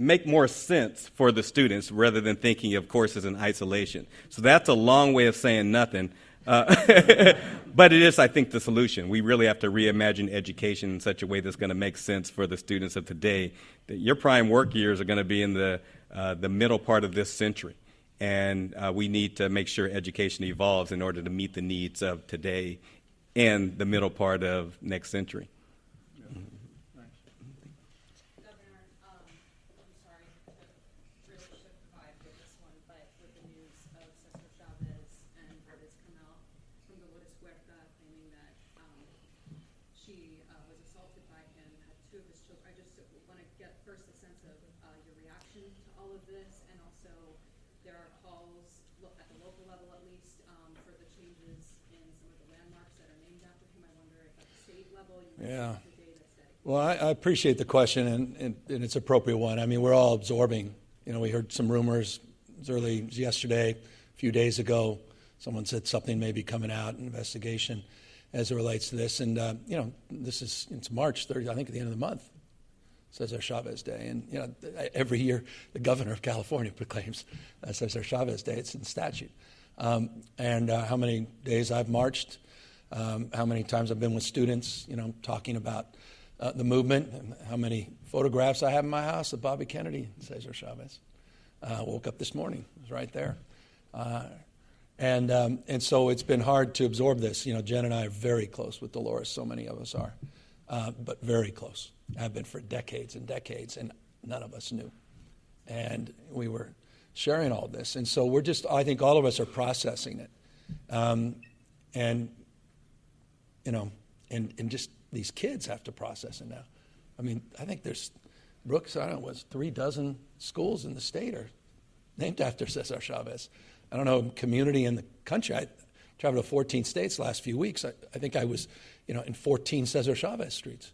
make more sense for the students rather than thinking of courses in isolation. So that's a long way of saying nothing. But it is, I think, the solution. We really have to reimagine education in such a way that's going to make sense for the students of today. Your prime work years are going to be in the middle part of this century. And we need to make sure education evolves in order to meet the needs of today and the middle part of next century. Yeah. Well, I appreciate the question, and it's an appropriate one. I mean, we're all absorbing. We heard some rumors as early as yesterday, a few days ago. Someone said something may be coming out, an investigation as it relates to this. And, it's March 30th, I think at the end of the month, Cesar Chavez Day. And, every year the governor of California proclaims Cesar Chavez Day. It's in statute. And how many days I've marched, how many times I've been with students, talking about the movement, and how many photographs I have in my house of Bobby Kennedy and Cesar Chavez. Woke up this morning, it was right there. And so it's been hard to absorb this. You know, Jen and I are very close with Dolores, so many of us are, but very close. Have been for decades and decades, and none of us knew. And we were sharing all this. And so we're just, I think all of us are processing it. And, you know, and just these kids have to process it now. I mean, I think there's, Brooks, I don't know, was 36 schools in the state are named after Cesar Chavez. I don't know, community in the country. I traveled to 14 states last few weeks. I think I was, you know, in 14 Cesar Chavez streets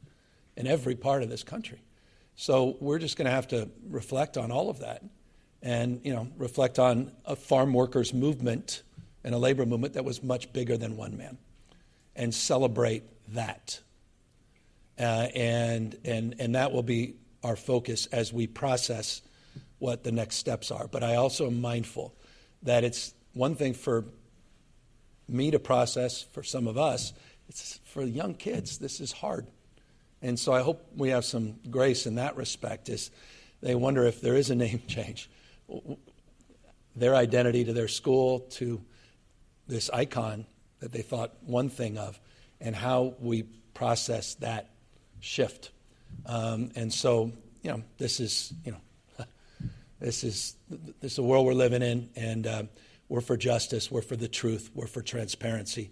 in every part of this country. So we're just going to have to reflect on all of that and, you know, reflect on a farm workers movement and a labor movement that was much bigger than one man and celebrate that. And that will be our focus as we process what the next steps are. But I also am mindful that it's one thing for me to process, for some of us, it's for young kids, this is hard. And so I hope we have some grace in that respect, is they wonder if there is a name change. Their identity to their school, to this icon that they thought one thing of, and how we process that shift. And so, you know, this is the world we're living in, and we're for justice, we're for the truth, we're for transparency.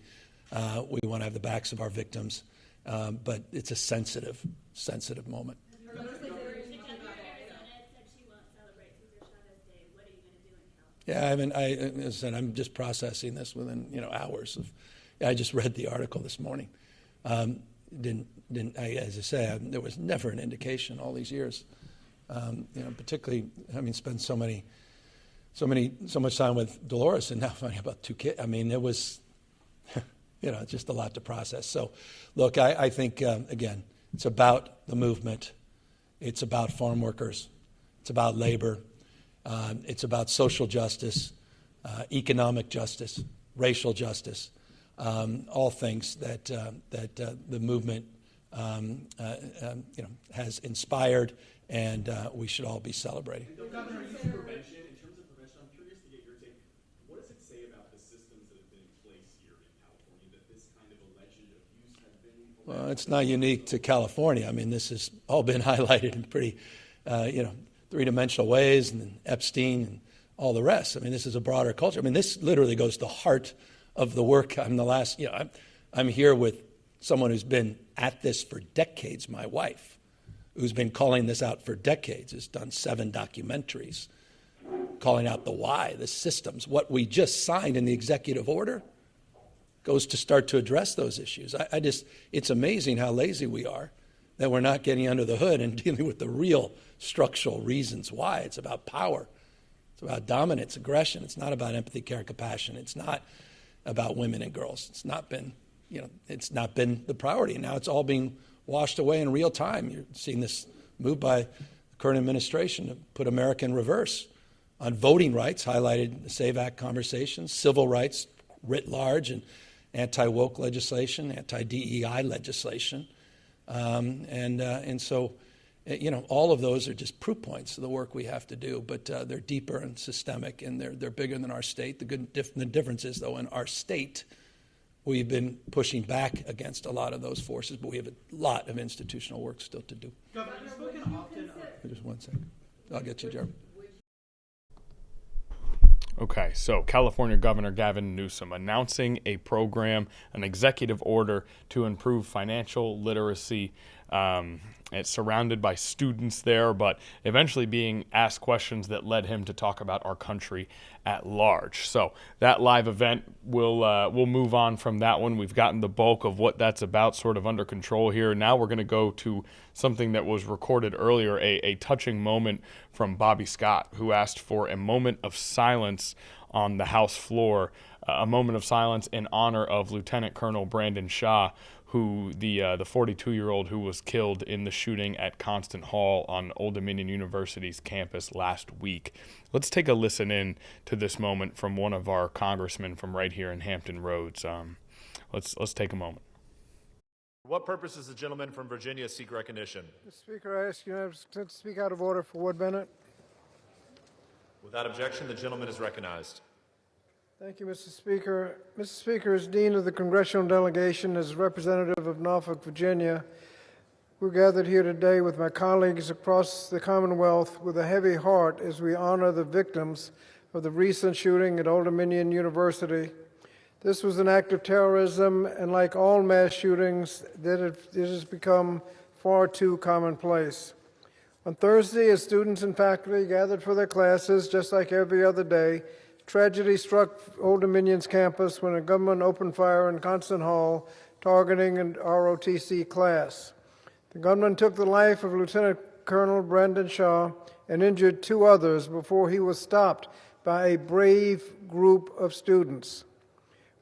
We want to have the backs of our victims, but it's a sensitive moment. Yeah, I mean, as I said, I'm just processing this within, you know, hours of. I just read the article this morning. As I say, there was never an indication all these years. You know, particularly, I mean, spent so much time with Dolores, and now finding about 2 kids. I mean, it was, you know, just a lot to process. So, look, I think again, it's about the movement, it's about farm workers, it's about labor, it's about social justice, economic justice, racial justice, all things that the movement you know, has inspired, and we should all be celebrating. Governor, in terms of prevention, I'm curious to get your take. What does it say about the systems that have been in place here in California that this kind of alleged abuse has been? Well, it's not unique to California. I mean, this has all been highlighted in pretty, you know, three-dimensional ways, and then Epstein and all the rest. I mean, this is a broader culture. I mean, this literally goes to the heart of the work. I'm here with someone who's been at this for decades, my wife, who's been calling this out for decades, has done 7 documentaries calling out the why, the systems. What we just signed in the executive order goes to start to address those issues. It's amazing how lazy we are that we're not getting under the hood and dealing with the real structural reasons why. It's about power. It's about dominance, aggression. It's not about empathy, care, compassion. It's not about women and girls. It's not been, you know, it's not been the priority. And now it's all being washed away in real time. You're seeing this move by the current administration to put America in reverse on voting rights, highlighted the SAVE Act conversations, civil rights writ large, and anti-woke legislation, anti-DEI legislation. And so, you know, all of those are just proof points of the work we have to do, but they're deeper and systemic, and they're bigger than our state. The difference is, though, in our state, we've been pushing back against a lot of those forces, but we have a lot of institutional work still to do. Governor, you've spoken often. Just one second. I'll get you, Jeremy. Okay, so California Governor Gavin Newsom announcing a program, an executive order to improve financial literacy. It's surrounded by students there, but eventually being asked questions that led him to talk about our country at large. So that live event, we'll move on from that one. We've gotten the bulk of what that's about sort of under control here. Now we're going to go to something that was recorded earlier, a touching moment from Bobby Scott, who asked for a moment of silence on the House floor, a moment of silence in honor of Lieutenant Colonel Brandon Shaw, who the 42-year-old who was killed in the shooting at Constant Hall on Old Dominion University's campus last week. Let's take a listen in to this moment from one of our congressmen from right here in Hampton Roads. Let's take a moment. For what purpose does the gentleman from Virginia seek recognition? Mr. Speaker, I ask you to speak out of order for 1 minute. Without objection, the gentleman is recognized. Thank you, Mr. Speaker. Mr. Speaker, as Dean of the Congressional Delegation, as representative of Norfolk, Virginia, we're gathered here today with my colleagues across the Commonwealth with a heavy heart as we honor the victims of the recent shooting at Old Dominion University. This was an act of terrorism, and like all mass shootings, it has become far too commonplace. On Thursday, as students and faculty gathered for their classes, just like every other day, tragedy struck Old Dominion's campus when a gunman opened fire in Constant Hall, targeting an ROTC class. The gunman took the life of Lieutenant Colonel Brandon Shaw and injured 2 others before he was stopped by a brave group of students.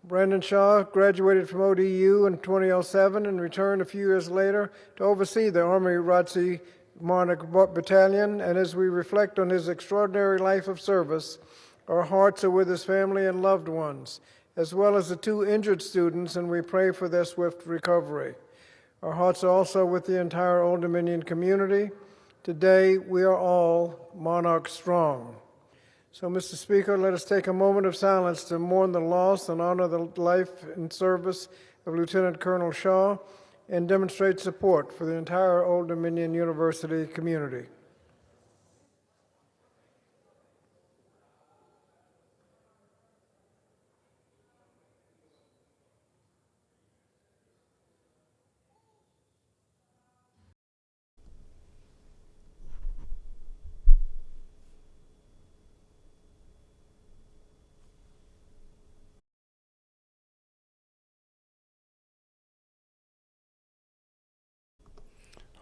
Brandon Shaw graduated from ODU in 2007 and returned a few years later to oversee the Army ROTC Monarch Battalion, and as we reflect on his extraordinary life of service, our hearts are with his family and loved ones, as well as the 2 injured students, and we pray for their swift recovery. Our hearts are also with the entire Old Dominion community. Today, we are all Monarch strong. So, Mr. Speaker, let us take a moment of silence to mourn the loss and honor the life and service of Lieutenant Colonel Shaw and demonstrate support for the entire Old Dominion University community.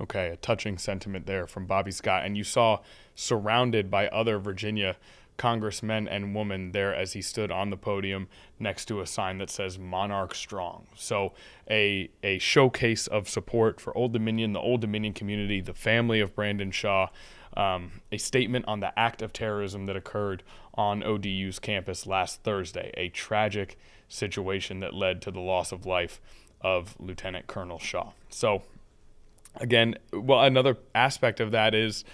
Okay, a touching sentiment there from Bobby Scott. And you saw surrounded by other Virginia congressmen and women there as he stood on the podium next to a sign that says Monarch Strong. So a showcase of support for Old Dominion, the Old Dominion community, the family of Brandon Shaw, a statement on the act of terrorism that occurred on ODU's campus last Thursday, a tragic situation that led to the loss of life of Lieutenant Colonel Shaw. So again, well, another aspect of that is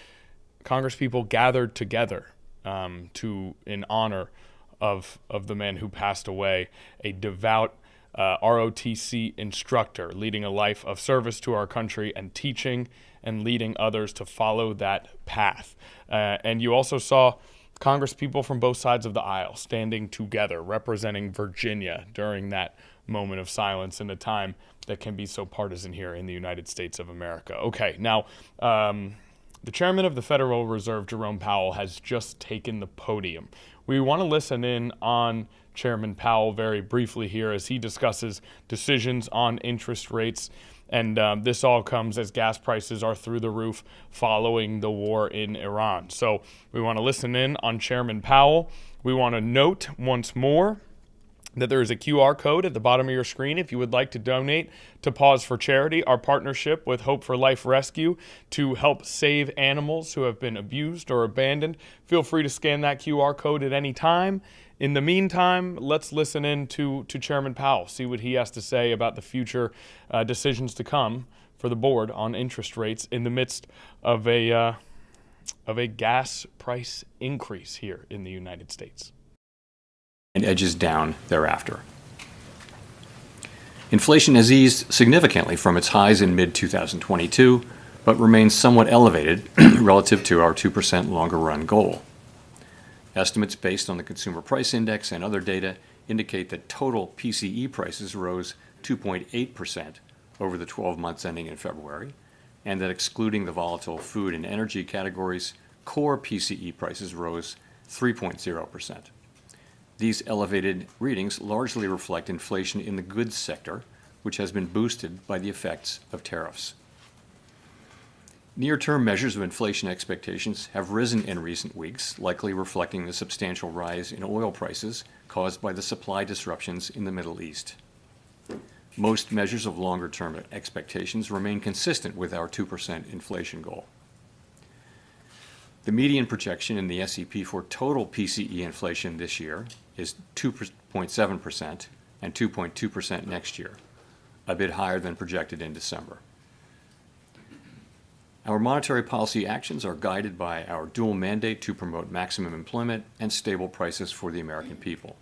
Congresspeople gathered together in honor of the man who passed away, a devout ROTC instructor leading a life of service to our country and teaching and leading others to follow that path. And you also saw Congresspeople from both sides of the aisle standing together, representing Virginia during that moment of silence in a time that can be so partisan here in the United States of America. Okay, now, the chairman of the Federal Reserve, Jerome Powell, has just taken the podium. We want to listen in on Chairman Powell very briefly here as he discusses decisions on interest rates. And this all comes as gas prices are through the roof following the war in Iran. So we want to listen in on Chairman Powell. We want to note once more that there is a QR code at the bottom of your screen if you would like to donate to Paws for Charity, our partnership with Hope for Life Rescue to help save animals who have been abused or abandoned. Feel free to scan that QR code at any time. In the meantime, let's listen in to Chairman Powell, see what he has to say about the future decisions to come for the board on interest rates in the midst of a gas price increase here in the United States. And edges down thereafter. Inflation has eased significantly from its highs in mid-2022, but remains somewhat elevated relative to our 2% longer-run goal. Estimates based on the Consumer Price Index and other data indicate that total PCE prices rose 2.8% over the 12 months ending in February, and that excluding the volatile food and energy categories, core PCE prices rose 3.0%. These elevated readings largely reflect inflation in the goods sector, which has been boosted by the effects of tariffs. Near-term measures of inflation expectations have risen in recent weeks, likely reflecting the substantial rise in oil prices caused by the supply disruptions in the Middle East. Most measures of longer-term expectations remain consistent with our 2% inflation goal. The median projection in the SEP for total PCE inflation this year is 2.7% and 2.2% next year, a bit higher than projected in December. Our monetary policy actions are guided by our dual mandate to promote maximum employment and stable prices for the American people.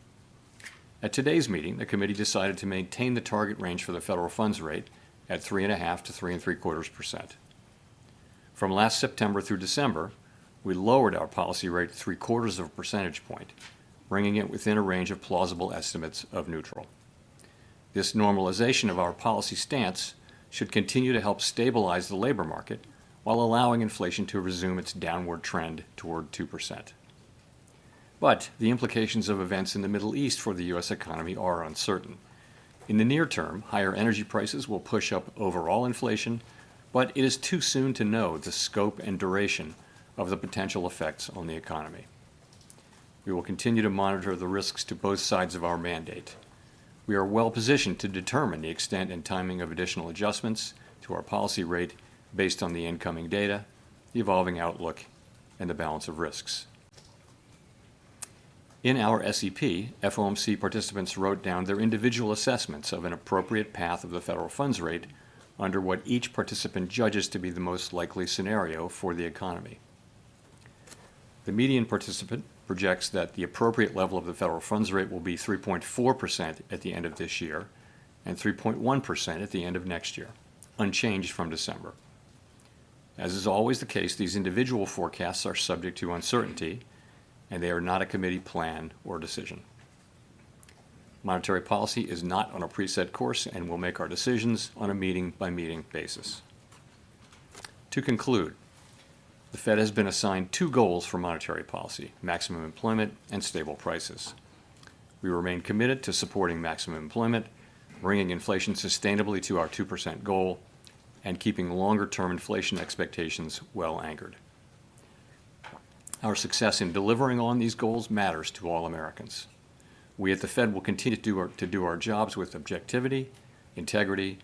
At today's meeting, the committee decided to maintain the target range for the federal funds rate at 3.5 to 3.75%. From last September through December, we lowered our policy rate 0.75 of a percentage point, bringing it within a range of plausible estimates of neutral. This normalization of our policy stance should continue to help stabilize the labor market while allowing inflation to resume its downward trend toward 2%. But the implications of events in the Middle East for the U.S. economy are uncertain. In the near term, higher energy prices will push up overall inflation, but it is too soon to know the scope and duration of the potential effects on the economy. We will continue to monitor the risks to both sides of our mandate. We are well positioned to determine the extent and timing of additional adjustments to our policy rate based on the incoming data, the evolving outlook, and the balance of risks. In our SEP, FOMC participants wrote down their individual assessments of an appropriate path of the federal funds rate under what each participant judges to be the most likely scenario for the economy. The median participant projects that the appropriate level of the federal funds rate will be 3.4% at the end of this year and 3.1% at the end of next year, unchanged from December. As is always the case, these individual forecasts are subject to uncertainty, and they are not a committee plan or decision. Monetary policy is not on a preset course, and we'll make our decisions on a meeting-by-meeting basis. To conclude, the Fed has been assigned two goals for monetary policy: maximum employment and stable prices. We remain committed to supporting maximum employment, bringing inflation sustainably to our 2% goal, and keeping longer-term inflation expectations well anchored. Our success in delivering on these goals matters to all Americans. We at the Fed will continue to do our jobs with objectivity, integrity,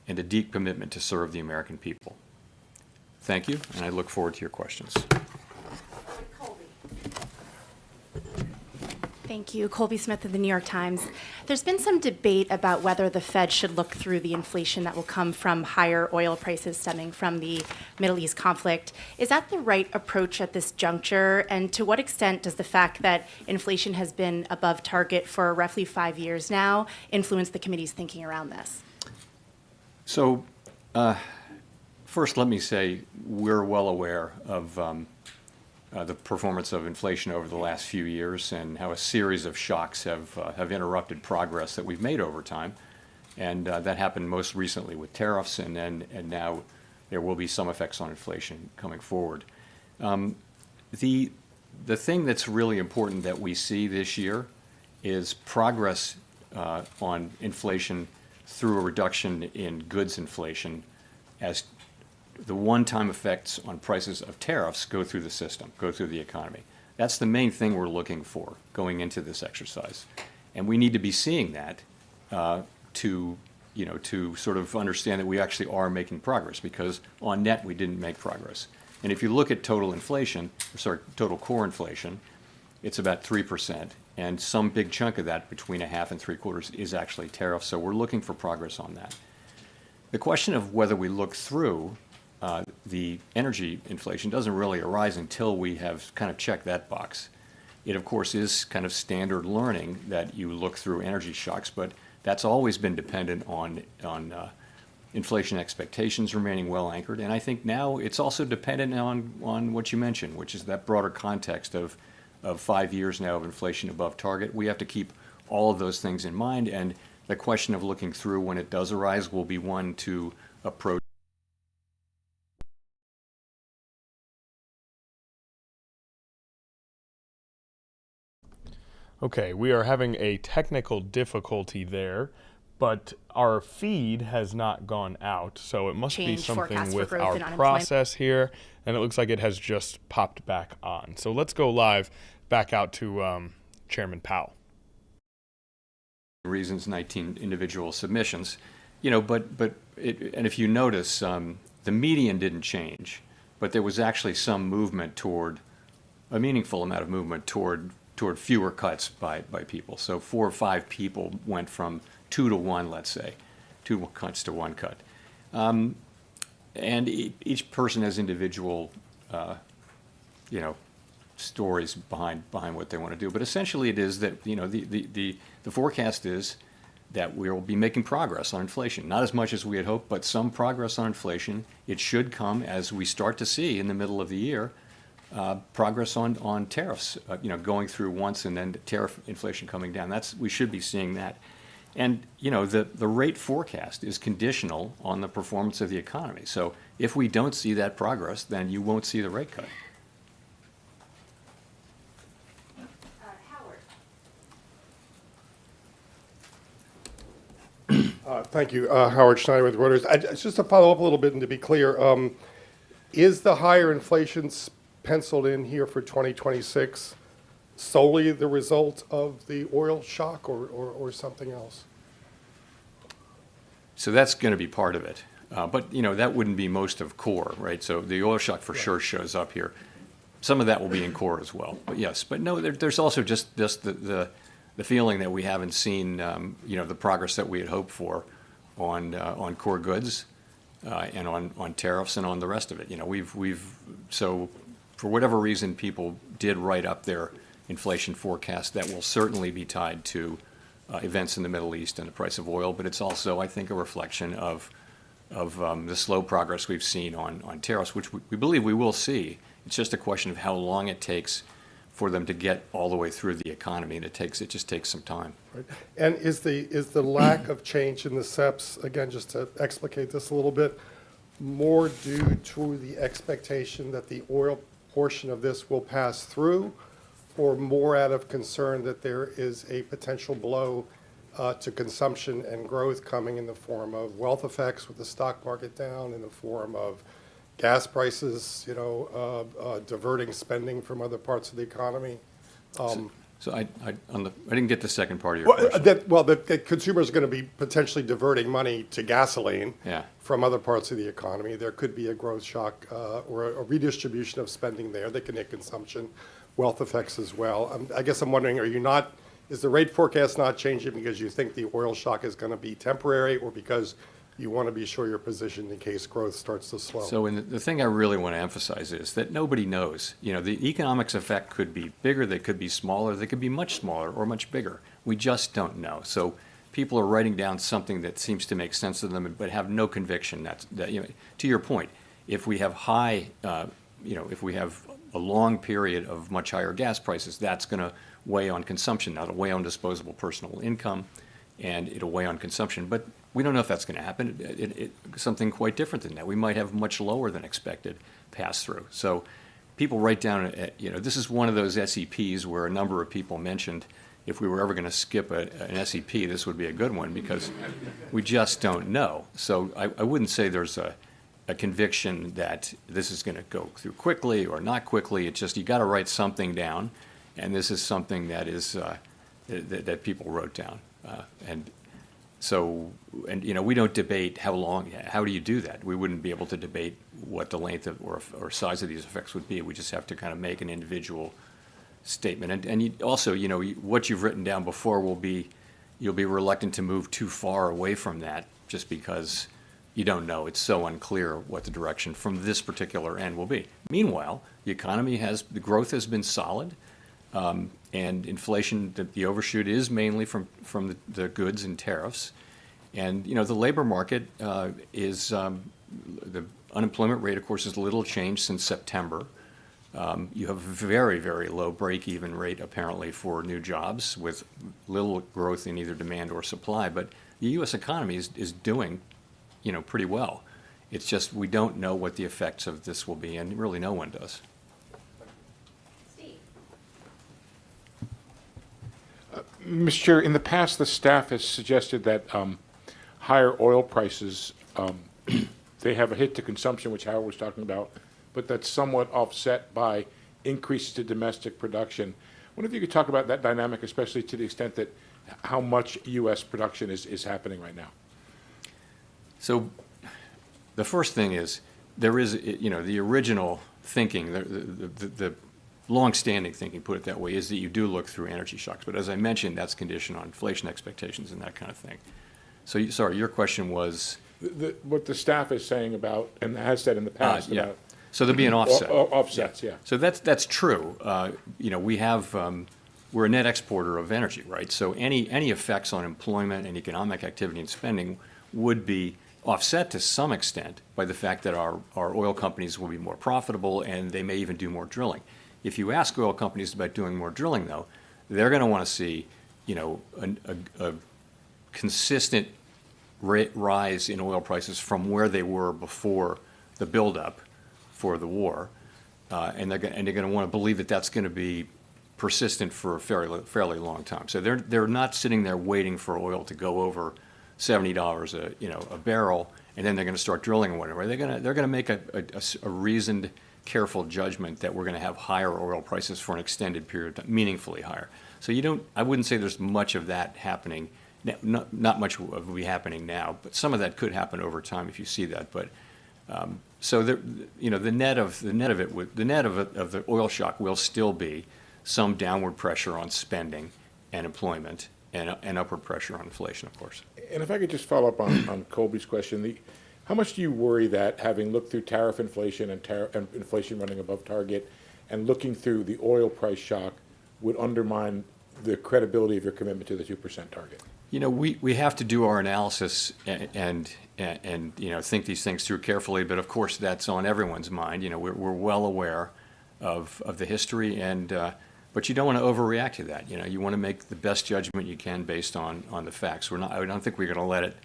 and a deep commitment to serve the American people. Thank you, and I look forward to your questions. Thank you. Colby Smith of the New York Times. There's been some debate about whether the Fed should look through the inflation that will come from higher oil prices stemming from the Middle East conflict. Is that the right approach at this juncture? And to what extent does the fact that inflation has been above target for roughly 5 years now influence the committee's thinking around this? So, first, let me say we're well aware of the performance of inflation over the last few years and how a series of shocks have interrupted progress that we've made over time. And that happened most recently with tariffs, and now there will be some effects on inflation coming forward. The thing that's really important that we see this year is progress on inflation through a reduction in goods inflation as the one-time effects on prices of tariffs go through the system, go through the economy. That's the main thing we're looking for going into this exercise. And we need to be seeing that to sort of understand that we actually are making progress, because on net we didn't make progress. And if you look at total core inflation, it's about 3%, and some big chunk of that, between 1/2 and 3/4, is actually tariffs. So we're looking for progress on that. The question of whether we look through the energy inflation doesn't really arise until we have kind of checked that box. It, of course, is kind of standard learning that you look through energy shocks, but that's always been dependent on inflation expectations remaining well anchored. And I think now it's also dependent on what you mentioned, which is that broader context of 5 years now of inflation above target. We have to keep all of those things in mind, and the question of looking through when it does arise will be one to approach. Okay, we are having a technical difficulty there, but our feed has not gone out, so it must be something with our process here, and it looks like it has just popped back on. So let's go live back out to Chairman Powell. Reasons, 19 individual submissions, and if you notice, the median didn't change, but there was actually some movement toward, a meaningful amount of movement toward fewer cuts by people. So 4 or 5 people went from 2 to 1, let's say, 2 cuts to 1 cut. And each person has individual, stories behind what they want to do. But essentially, it is that the forecast is that we will be making progress on inflation. Not as much as we had hoped, but some progress on inflation. It should come as we start to see in the middle of the year progress on tariffs. Going through once and then tariff inflation coming down. We should be seeing that. And the rate forecast is conditional on the performance of the economy. So if we don't see that progress, then you won't see the rate cut. Thank you. Howard Schneider with Reuters. Just to follow up a little bit and to be clear, is the higher inflation penciled in here for 2026 solely the result of the oil shock or something else? So that's going to be part of it. But that wouldn't be most of core, right? So the oil shock for sure shows up here. Some of that will be in core as well. But yes, but no, there's also just the feeling that we haven't seen, the progress that we had hoped for on core goods and on tariffs and on the rest of it. So for whatever reason, people did write up their inflation forecast. That will certainly be tied to events in the Middle East and the price of oil. But it's also, I think, a reflection of the slow progress we've seen on tariffs, which we believe we will see. It's just a question of how long it takes for them to get all the way through the economy, and it just takes some time. Right. And is the lack of change in the SEPs, again, just to explicate this a little bit, more due to the expectation that the oil portion of this will pass through, or more out of concern that there is a potential blow to consumption and growth coming in the form of wealth effects with the stock market down, in the form of gas prices, diverting spending from other parts of the economy? So I didn't get the second part of your question. That consumers are going to be potentially diverting money to gasoline from other parts of the economy. There could be a growth shock or a redistribution of spending there that can hit consumption, wealth effects as well. I guess I'm wondering, is the rate forecast not changing because you think the oil shock is going to be temporary, or because you want to be sure you're positioned in case growth starts to slow? So the thing I really want to emphasize is that nobody knows. The economics effect could be bigger, they could be smaller, they could be much smaller or much bigger. We just don't know. So people are writing down something that seems to make sense to them, but have no conviction that to your point, if we have if we have a long period of much higher gas prices, that's going to weigh on consumption. That'll weigh on disposable personal income, and it'll weigh on consumption. But we don't know if that's going to happen. Something quite different than that. We might have much lower than expected pass-through. So people write down, this is one of those SEPs where a number of people mentioned if we were ever going to skip an SEP, this would be a good one, because we just don't know. So I wouldn't say there's a conviction that this is going to go through quickly or not quickly. It's just you got to write something down, and this is something that is that people wrote down. So we don't debate how long. How do you do that? We wouldn't be able to debate what the length of or size of these effects would be. We just have to kind of make an individual statement. And also, what you've written down before you'll be reluctant to move too far away from that, just because you don't know. It's so unclear what the direction from this particular end will be. Meanwhile, the growth has been solid. And inflation, the overshoot is mainly from the goods and tariffs. And, the labor market is, the unemployment rate, of course, is little changed since September. You have a very, very low break-even rate, apparently, for new jobs, with little growth in either demand or supply. But the U.S. economy is doing, pretty well. It's just we don't know what the effects of this will be, and really no one does. Mr. Chair, in the past, the staff has suggested that higher oil prices, they have a hit to consumption, which Howard was talking about, but that's somewhat offset by increases to domestic production. I wonder if you could talk about that dynamic, especially to the extent that how much U.S. production is happening right now. So the first thing is there is, the original thinking, the long-standing thinking, put it that way, is that you do look through energy shocks. But as I mentioned, that's conditioned on inflation expectations and that kind of thing. So, sorry, your question was? what the staff is saying about, and has said in the past Yeah. about. So there'll be an offset. Offsets, yeah. So that's true. We have, we're a net exporter of energy, right? So any effects on employment and economic activity and spending would be offset to some extent by the fact that our oil companies will be more profitable and they may even do more drilling. If you ask oil companies about doing more drilling, though, they're going to want to see, a consistent rise in oil prices from where they were before the buildup for the war, and they're going to want to believe that that's going to be persistent for a fairly long time. So they're not sitting there waiting for oil to go over $70 a barrel, and then they're going to start drilling or whatever. They're going to make a reasoned, careful judgment that we're going to have higher oil prices for an extended period of time, meaningfully higher. So I wouldn't say there's much of that happening. Not much will be happening now, but some of that could happen over time if you see that. But so the net of the oil shock will still be some downward pressure on spending and employment, and upward pressure on inflation, of course. And if I could just follow up on Colby's question, how much do you worry that, having looked through tariff inflation and inflation running above target, and looking through the oil price shock, would undermine the credibility of your commitment to the 2% target? We have to do our analysis and think these things through carefully, but of course that's on everyone's mind. We're well aware of the history, but you don't want to overreact to that. You want to make the best judgment you can based on the facts. I don't think we're going to let it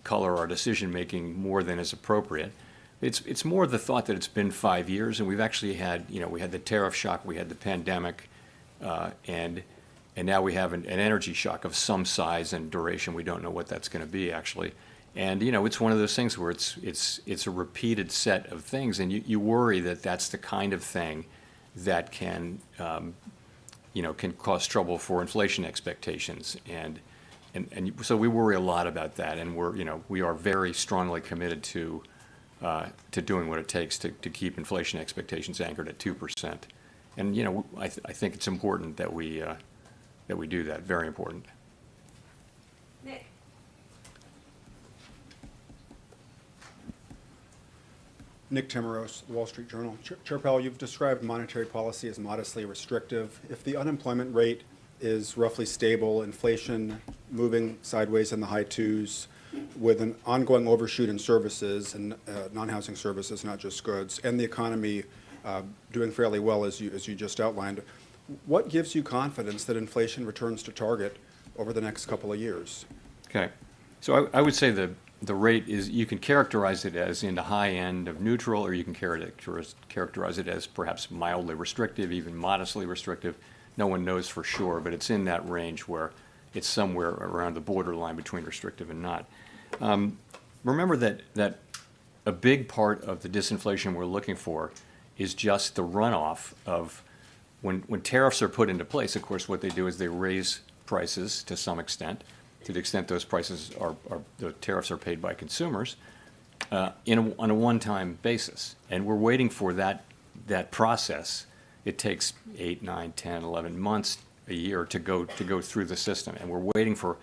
color our decision making more than is appropriate. It's more the thought that it's been 5 years, and we've actually had we had the tariff shock, we had the pandemic, and now we have an energy shock of some size and duration. We don't know what that's going to be, actually. And, it's one of those things where it's a repeated set of things, and you worry that that's the kind of thing that can cause trouble for inflation expectations. And so we worry a lot about that, and we are very strongly committed to doing what it takes to keep inflation expectations anchored at 2%. And, I think it's important that we do that. Very important. Nick. Nick Timoros, The Wall Street Journal. Chair Powell, you've described monetary policy as modestly restrictive. If the unemployment rate is roughly stable, inflation moving sideways in the high twos, with an ongoing overshoot in services and non-housing services, not just goods, and the economy doing fairly well, as you just outlined, what gives you confidence that inflation returns to target over the next couple of years? Okay. So I would say the rate is, you can characterize it as in the high end of neutral, or you can characterize it as perhaps mildly restrictive, even modestly restrictive. No one knows for sure, but it's in that range where it's somewhere around the borderline between restrictive and not. Remember that a big part of the disinflation we're looking for is just the runoff of when tariffs are put into place. Of course, what they do is they raise prices to some extent, to the extent those prices the tariffs are paid by consumers, on a one-time basis. And we're waiting for that process. It takes 8, 9, 10, 11 months, a year to go through the system. And we're waiting for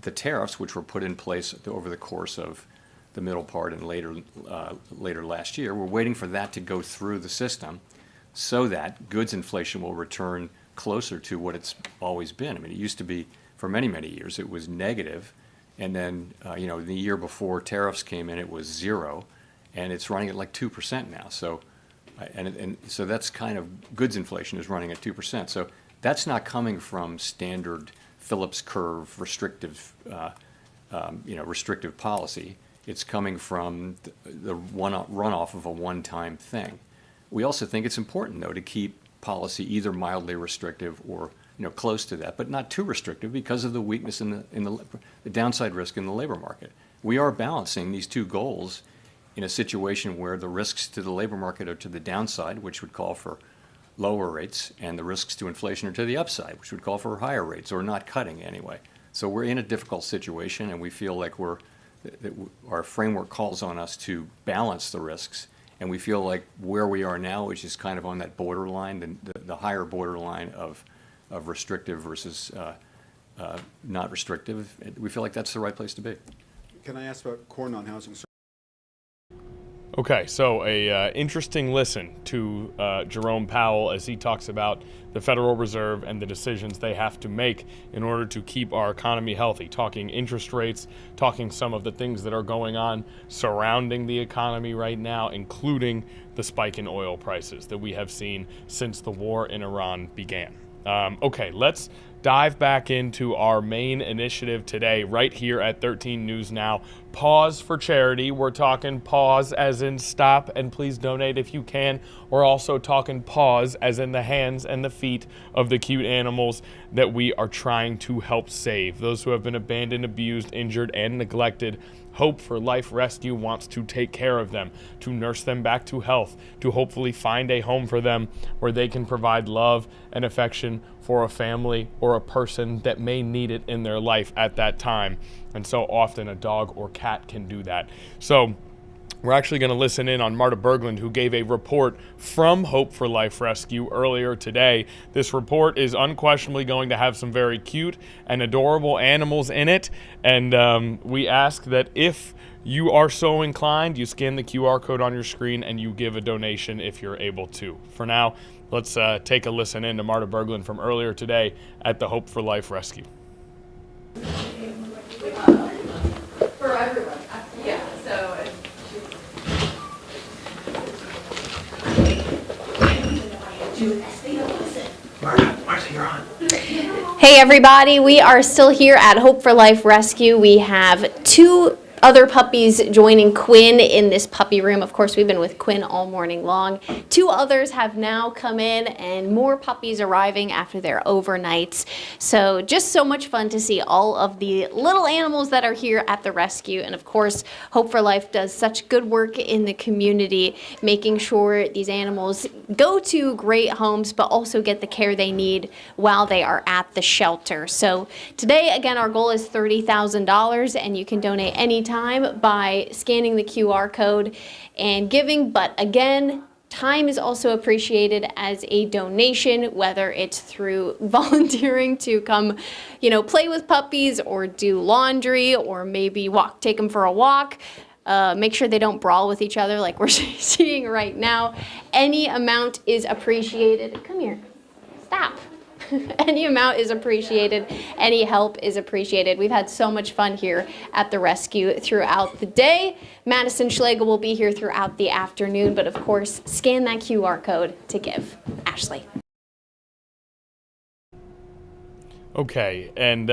the tariffs, which were put in place over the course of the middle part and later last year. We're waiting for that to go through the system so that goods inflation will return closer to what it's always been. I mean, it used to be, for many, many years, it was negative. And then, the year before tariffs came in, it was 0. And it's running at like 2% now. So, and so that's kind of, goods inflation is running at 2%. So that's not coming from standard Phillips curve restrictive, restrictive policy. It's coming from the runoff of a one-time thing. We also think it's important, though, to keep policy either mildly restrictive or close to that, but not too restrictive because of the weakness in the downside risk in the labor market. We are balancing these two goals in a situation where the risks to the labor market are to the downside, which would call for lower rates, and the risks to inflation are to the upside, which would call for higher rates or not cutting anyway. So we're in a difficult situation, and we feel like our framework calls on us to balance the risks. And we feel like where we are now, which is kind of on that borderline, the higher borderline of restrictive versus not restrictive, we feel like that's the right place to be. Can I ask about corn non-housing services? Okay, so a interesting listen to Jerome Powell as he talks about the Federal Reserve and the decisions they have to make in order to keep our economy healthy, talking interest rates, talking some of the things that are going on surrounding the economy right now, including the spike in oil prices that we have seen since the war in Iran began. Okay, let's dive back into our main initiative today right here at 13 News Now. Paws for charity. We're talking pause as in stop and please donate if you can. We're also talking paws as in the hands and the feet of the cute animals that we are trying to help save. Those who have been abandoned, abused, injured, and neglected. Hope for Life Rescue wants to take care of them, to nurse them back to health, to hopefully find a home for them where they can provide love and affection for a family or a person that may need it in their life at that time. And so often a dog or cat can do that. So we're actually going to listen in on Marta Berglund, who gave a report from Hope for Life Rescue earlier today. This report is unquestionably going to have some very cute and adorable animals in it. And we ask that if you are so inclined, you scan the QR code on your screen and you give a donation if you're able to. For now, let's take a listen in to Marta Berglund from earlier today at the Hope for Life Rescue. For everyone. Yeah, so Marta, you're on. hey everybody, we are still here at Hope for Life Rescue. We have 2 other puppies joining Quinn in this puppy room. Of course, we've been with Quinn all morning long. 2 others have now come in and more puppies arriving after their overnights. So just so much fun to see all of the little animals that are here at the rescue. And of course, Hope for Life does such good work in the community, making sure these animals go to great homes, but also get the care they need while they are at the shelter. So today, again, our goal is $30,000 and you can donate anytime by scanning the QR code and giving. But again, time is also appreciated as a donation, whether it's through volunteering to come, play with puppies or do laundry or maybe take them for a walk. Make sure they don't brawl with each other like we're seeing right now. Any amount is appreciated. Come here. Stop. Any amount is appreciated. Any help is appreciated. We've had so much fun here at the rescue throughout the day. Madison Schlegel will be here throughout the afternoon, but of course, scan that QR code to give. Ashley. Okay, and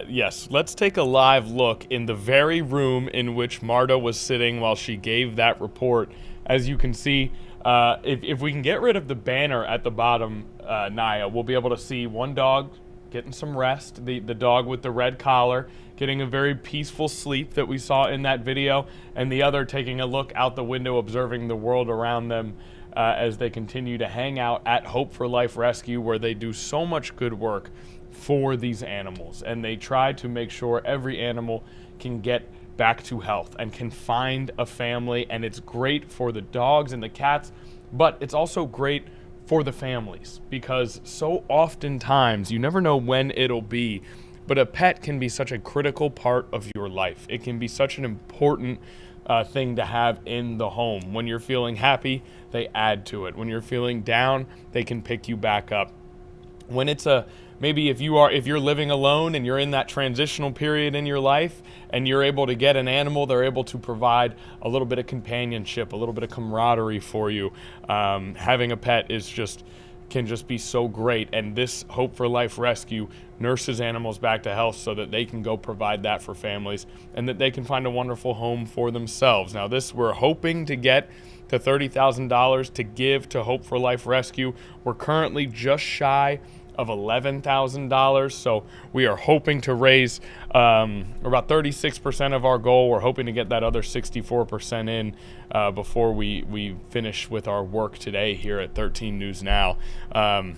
yes, let's take a live look in the very room in which Marta was sitting while she gave that report. As you can see, if we can get rid of the banner at the bottom, Naya, we'll be able to see one dog getting some rest, the dog with the red collar getting a very peaceful sleep that we saw in that video, and the other taking a look out the window observing the world around them as they continue to hang out at Hope for Life Rescue, where they do so much good work for these animals, and they try to make sure every animal can get back to health and can find a family. And it's great for the dogs and the cats, but it's also great for the families, because so oftentimes you never know when it'll be, but a pet can be such a critical part of your life. It can be such an important thing to have in the home. When you're feeling happy, they add to it. When you're feeling down, they can pick you back up. When it's maybe if you're living alone and you're in that transitional period in your life and you're able to get an animal, they're able to provide a little bit of companionship, a little bit of camaraderie for you. Having a pet can just be so great. And this Hope for Life Rescue nurses animals back to health so that they can go provide that for families and that they can find a wonderful home for themselves. Now we're hoping to get to $30,000 to give to Hope for Life Rescue. We're currently just shy of $11,000, so we are hoping to raise about 36% of our goal. We're hoping to get that other 64% in before we finish with our work today here at 13 News Now. And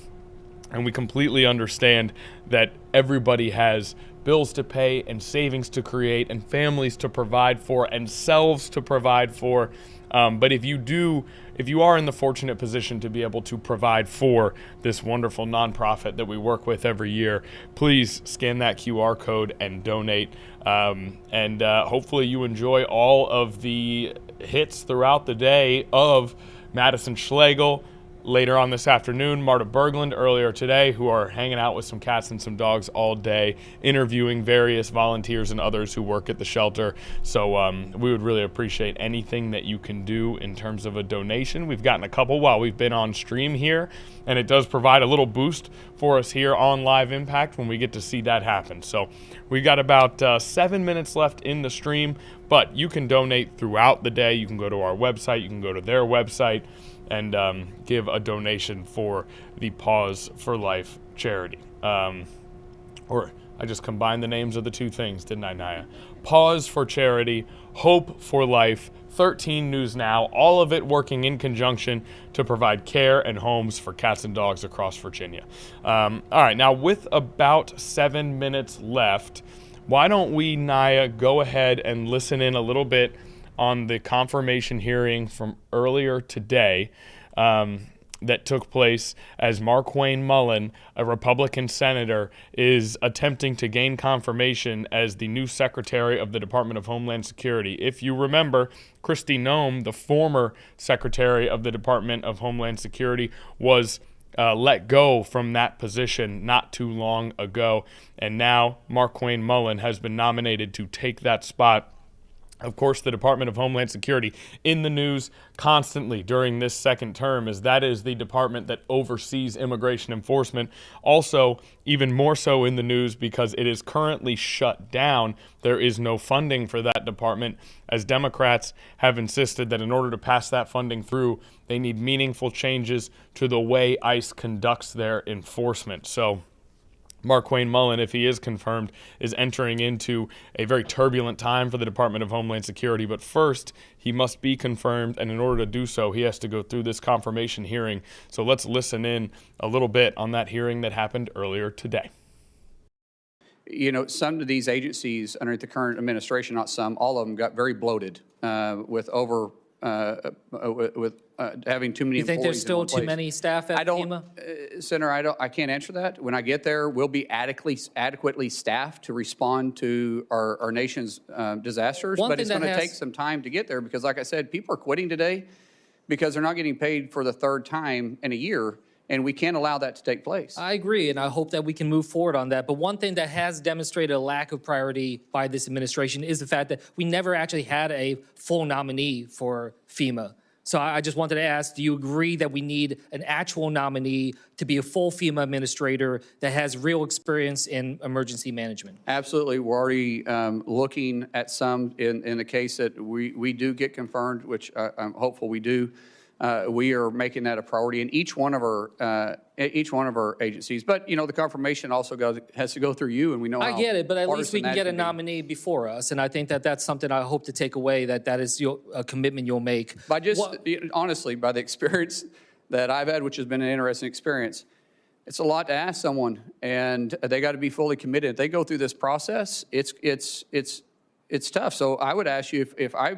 we completely understand that everybody has bills to pay and savings to create and families to provide for and selves to provide for. But if you are in the fortunate position to be able to provide for this wonderful nonprofit that we work with every year, please scan that QR code and donate. And hopefully you enjoy all of the hits throughout the day of Madison Schlegel. Later on this afternoon, Marta Berglund earlier today, who are hanging out with some cats and some dogs all day, interviewing various volunteers and others who work at the shelter. So we would really appreciate anything that you can do in terms of a donation. We've gotten a couple while we've been on stream here, and it does provide a little boost for us here on Live Impact when we get to see that happen. So we got about 7 minutes left in the stream, but you can donate throughout the day. You can go to our website, you can go to their website, and give a donation for the Paws for Life charity. Or I just combined the names of the two things, didn't I, Naya? Paws for Charity, Hope for Life, 13 News Now, all of it working in conjunction to provide care and homes for cats and dogs across Virginia. All right, now with about 7 minutes left, why don't we, Naya, go ahead and listen in a little bit on the confirmation hearing from earlier today that took place as Markwayne Mullin, a Republican senator, is attempting to gain confirmation as the new Secretary of the Department of Homeland Security. If you remember, Kristi Noem, the former Secretary of the Department of Homeland Security, was let go from that position not too long ago, and now Markwayne Mullin has been nominated to take that spot. Of course, the Department of Homeland Security in the news constantly during this second term, as that is the department that oversees immigration enforcement. Also, even more so in the news because it is currently shut down. There is no funding for that department, as Democrats have insisted that in order to pass that funding through, they need meaningful changes to the way ICE conducts their enforcement. So Markwayne Mullin, if he is confirmed, is entering into a very turbulent time for the Department of Homeland Security. But first, he must be confirmed, and in order to do so, he has to go through this confirmation hearing. So let's listen in a little bit on that hearing that happened earlier today. You know, some of these agencies under the current administration, not some, all of them got very bloated with having too many You think employees there's still in one too place. many staff at FEMA? Senator, I can't answer that. When I get there, we'll be adequately staffed to respond to our nation's disasters. One But thing it's going that to take some time to get there because, like I said, people are quitting today because they're not getting paid for the third time in a year, and we can't allow that to take place. I agree, and I hope that we can move forward on that. But one thing that has demonstrated a lack of priority by this administration is the fact that we never actually had a full nominee for FEMA. So I just wanted to ask, do you agree that we need an actual nominee to be a full FEMA administrator that has real experience in emergency management? Absolutely. We're already looking at some in the case that we do get confirmed, which I'm hopeful we do. We are making that a priority in each one of our agencies. But you know, the confirmation also has to go through you, and we know. I get it, but at least we can get a be. nominee before us, and I think that that's something I hope to take away. That is a commitment you'll make. By just honestly, by the experience that I've had, which has been an interesting experience, it's a lot to ask someone, and they got to be fully committed. If they go through this process, it's tough. So I would ask you if I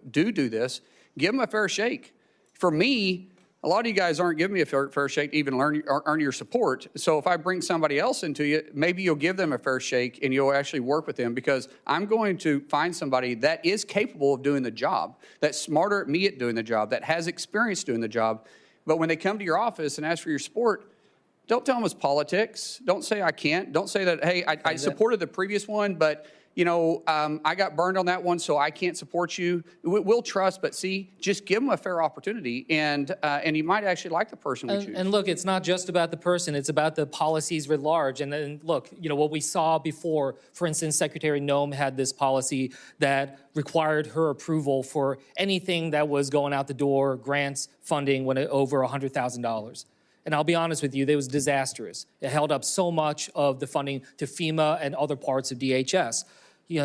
do this, give them a fair shake. For me, a lot of you guys aren't giving me a fair shake to even earn your support. So if I bring somebody else into you, maybe you'll give them a fair shake and you'll actually work with them, because I'm going to find somebody that is capable of doing the job, that's smarter at me at doing the job, that has experience doing the job. But when they come to your office and ask for your support, don't tell them it's politics. Don't say I can't. Don't say that, hey, I supported the previous one, but you know, I got burned on that one, so I can't support you. We'll trust, but see, just give them a fair opportunity, and you might actually like the person we choose. And look, it's not just about the person; it's about the policies writ large. And then look, you know what we saw before. For instance, Secretary Noem had this policy that required her approval for anything that was going out the door, grants, funding, when it over $100,000. And I'll be honest with you, it was disastrous. It held up so much of the funding to FEMA and other parts of DHS.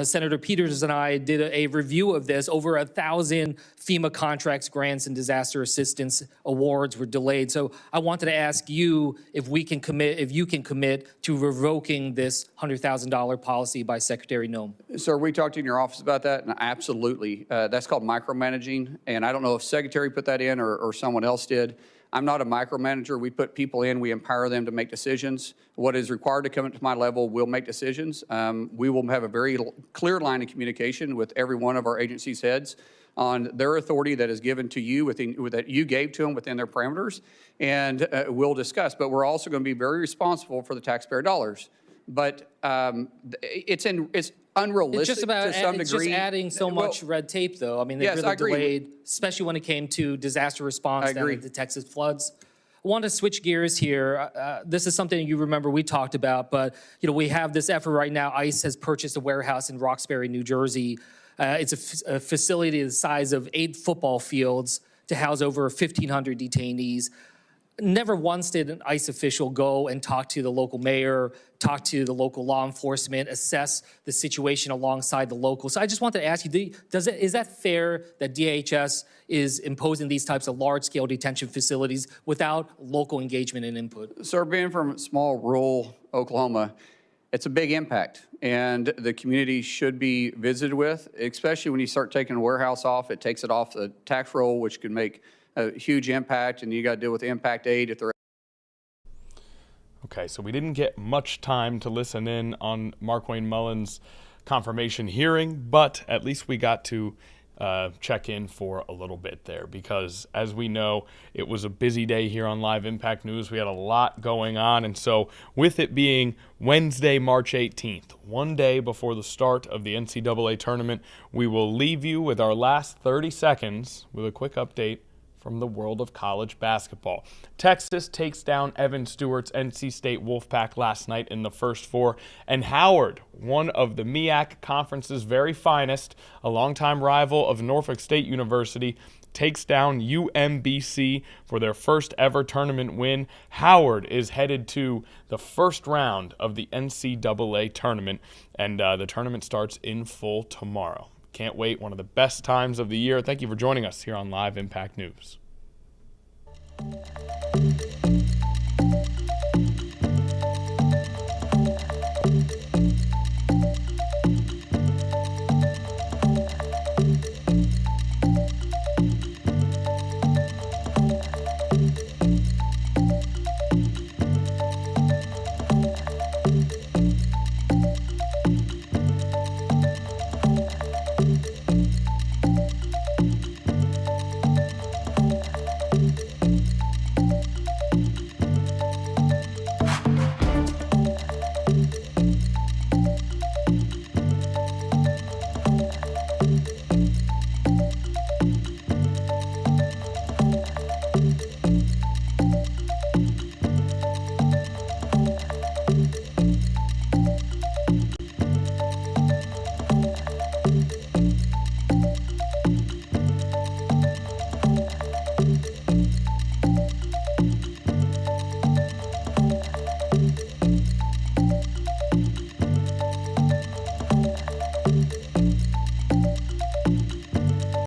Senator Peters and I did a review of this. Over 1,000 FEMA contracts, grants, and disaster assistance awards were delayed. So I wanted to ask you if you can commit to revoking this $100,000 policy by Secretary Noem. Sir, we talked in your office about that, and absolutely. That's called micromanaging, and I don't know if Secretary put that in or someone else did. I'm not a micromanager. We put people in, we empower them to make decisions. What is required to come up to my level will make decisions. We will have a very clear line of communication with every one of our agency's heads on their authority that is given to you that you gave to them within their parameters, and we'll discuss. But we're also going to be very responsible for the taxpayer dollars. But it's unrealistic It's just about to some it's degree. just adding so much red tape, though. I mean, they Yes, really I agree. delayed, especially when it came to disaster response I down agree. at the Texas floods. I want to switch gears here. This is something you remember we talked about, but we have this effort right now. ICE has purchased a warehouse in Roxbury, New Jersey. It's a facility the size of 8 football fields to house over 1,500 detainees. Never once did an ICE official go and talk to the local mayor, talk to the local law enforcement, assess the situation alongside the locals. So I just wanted to ask you, is that fair that DHS is imposing these types of large-scale detention facilities without local engagement and input? Sir, being from small rural Oklahoma, it's a big impact, and the community should be visited with, especially when you start taking a warehouse off. It takes it off the tax roll, which could make a huge impact, and you got to deal with impact aid if they're. Okay, so we didn't get much time to listen in on Markwayne Mullen's confirmation hearing, but at least we got to check in for a little bit there, because as we know, it was a busy day here on Live Impact News. We had a lot going on, and so with it being Wednesday, March 18th, one day before the start of the NCAA tournament, we will leave you with our last 30 seconds with a quick update from the world of college basketball. Texas takes down Evan Stewart's NC State Wolfpack last night in the first 4, and Howard, one of the MEAC Conference's very finest, a longtime rival of Norfolk State University, takes down UMBC for their first ever tournament win. Howard is headed to the first round of the NCAA tournament, and the tournament starts in full tomorrow. Can't wait. One of the best times of the year. Thank you for joining us here on Live Impact News.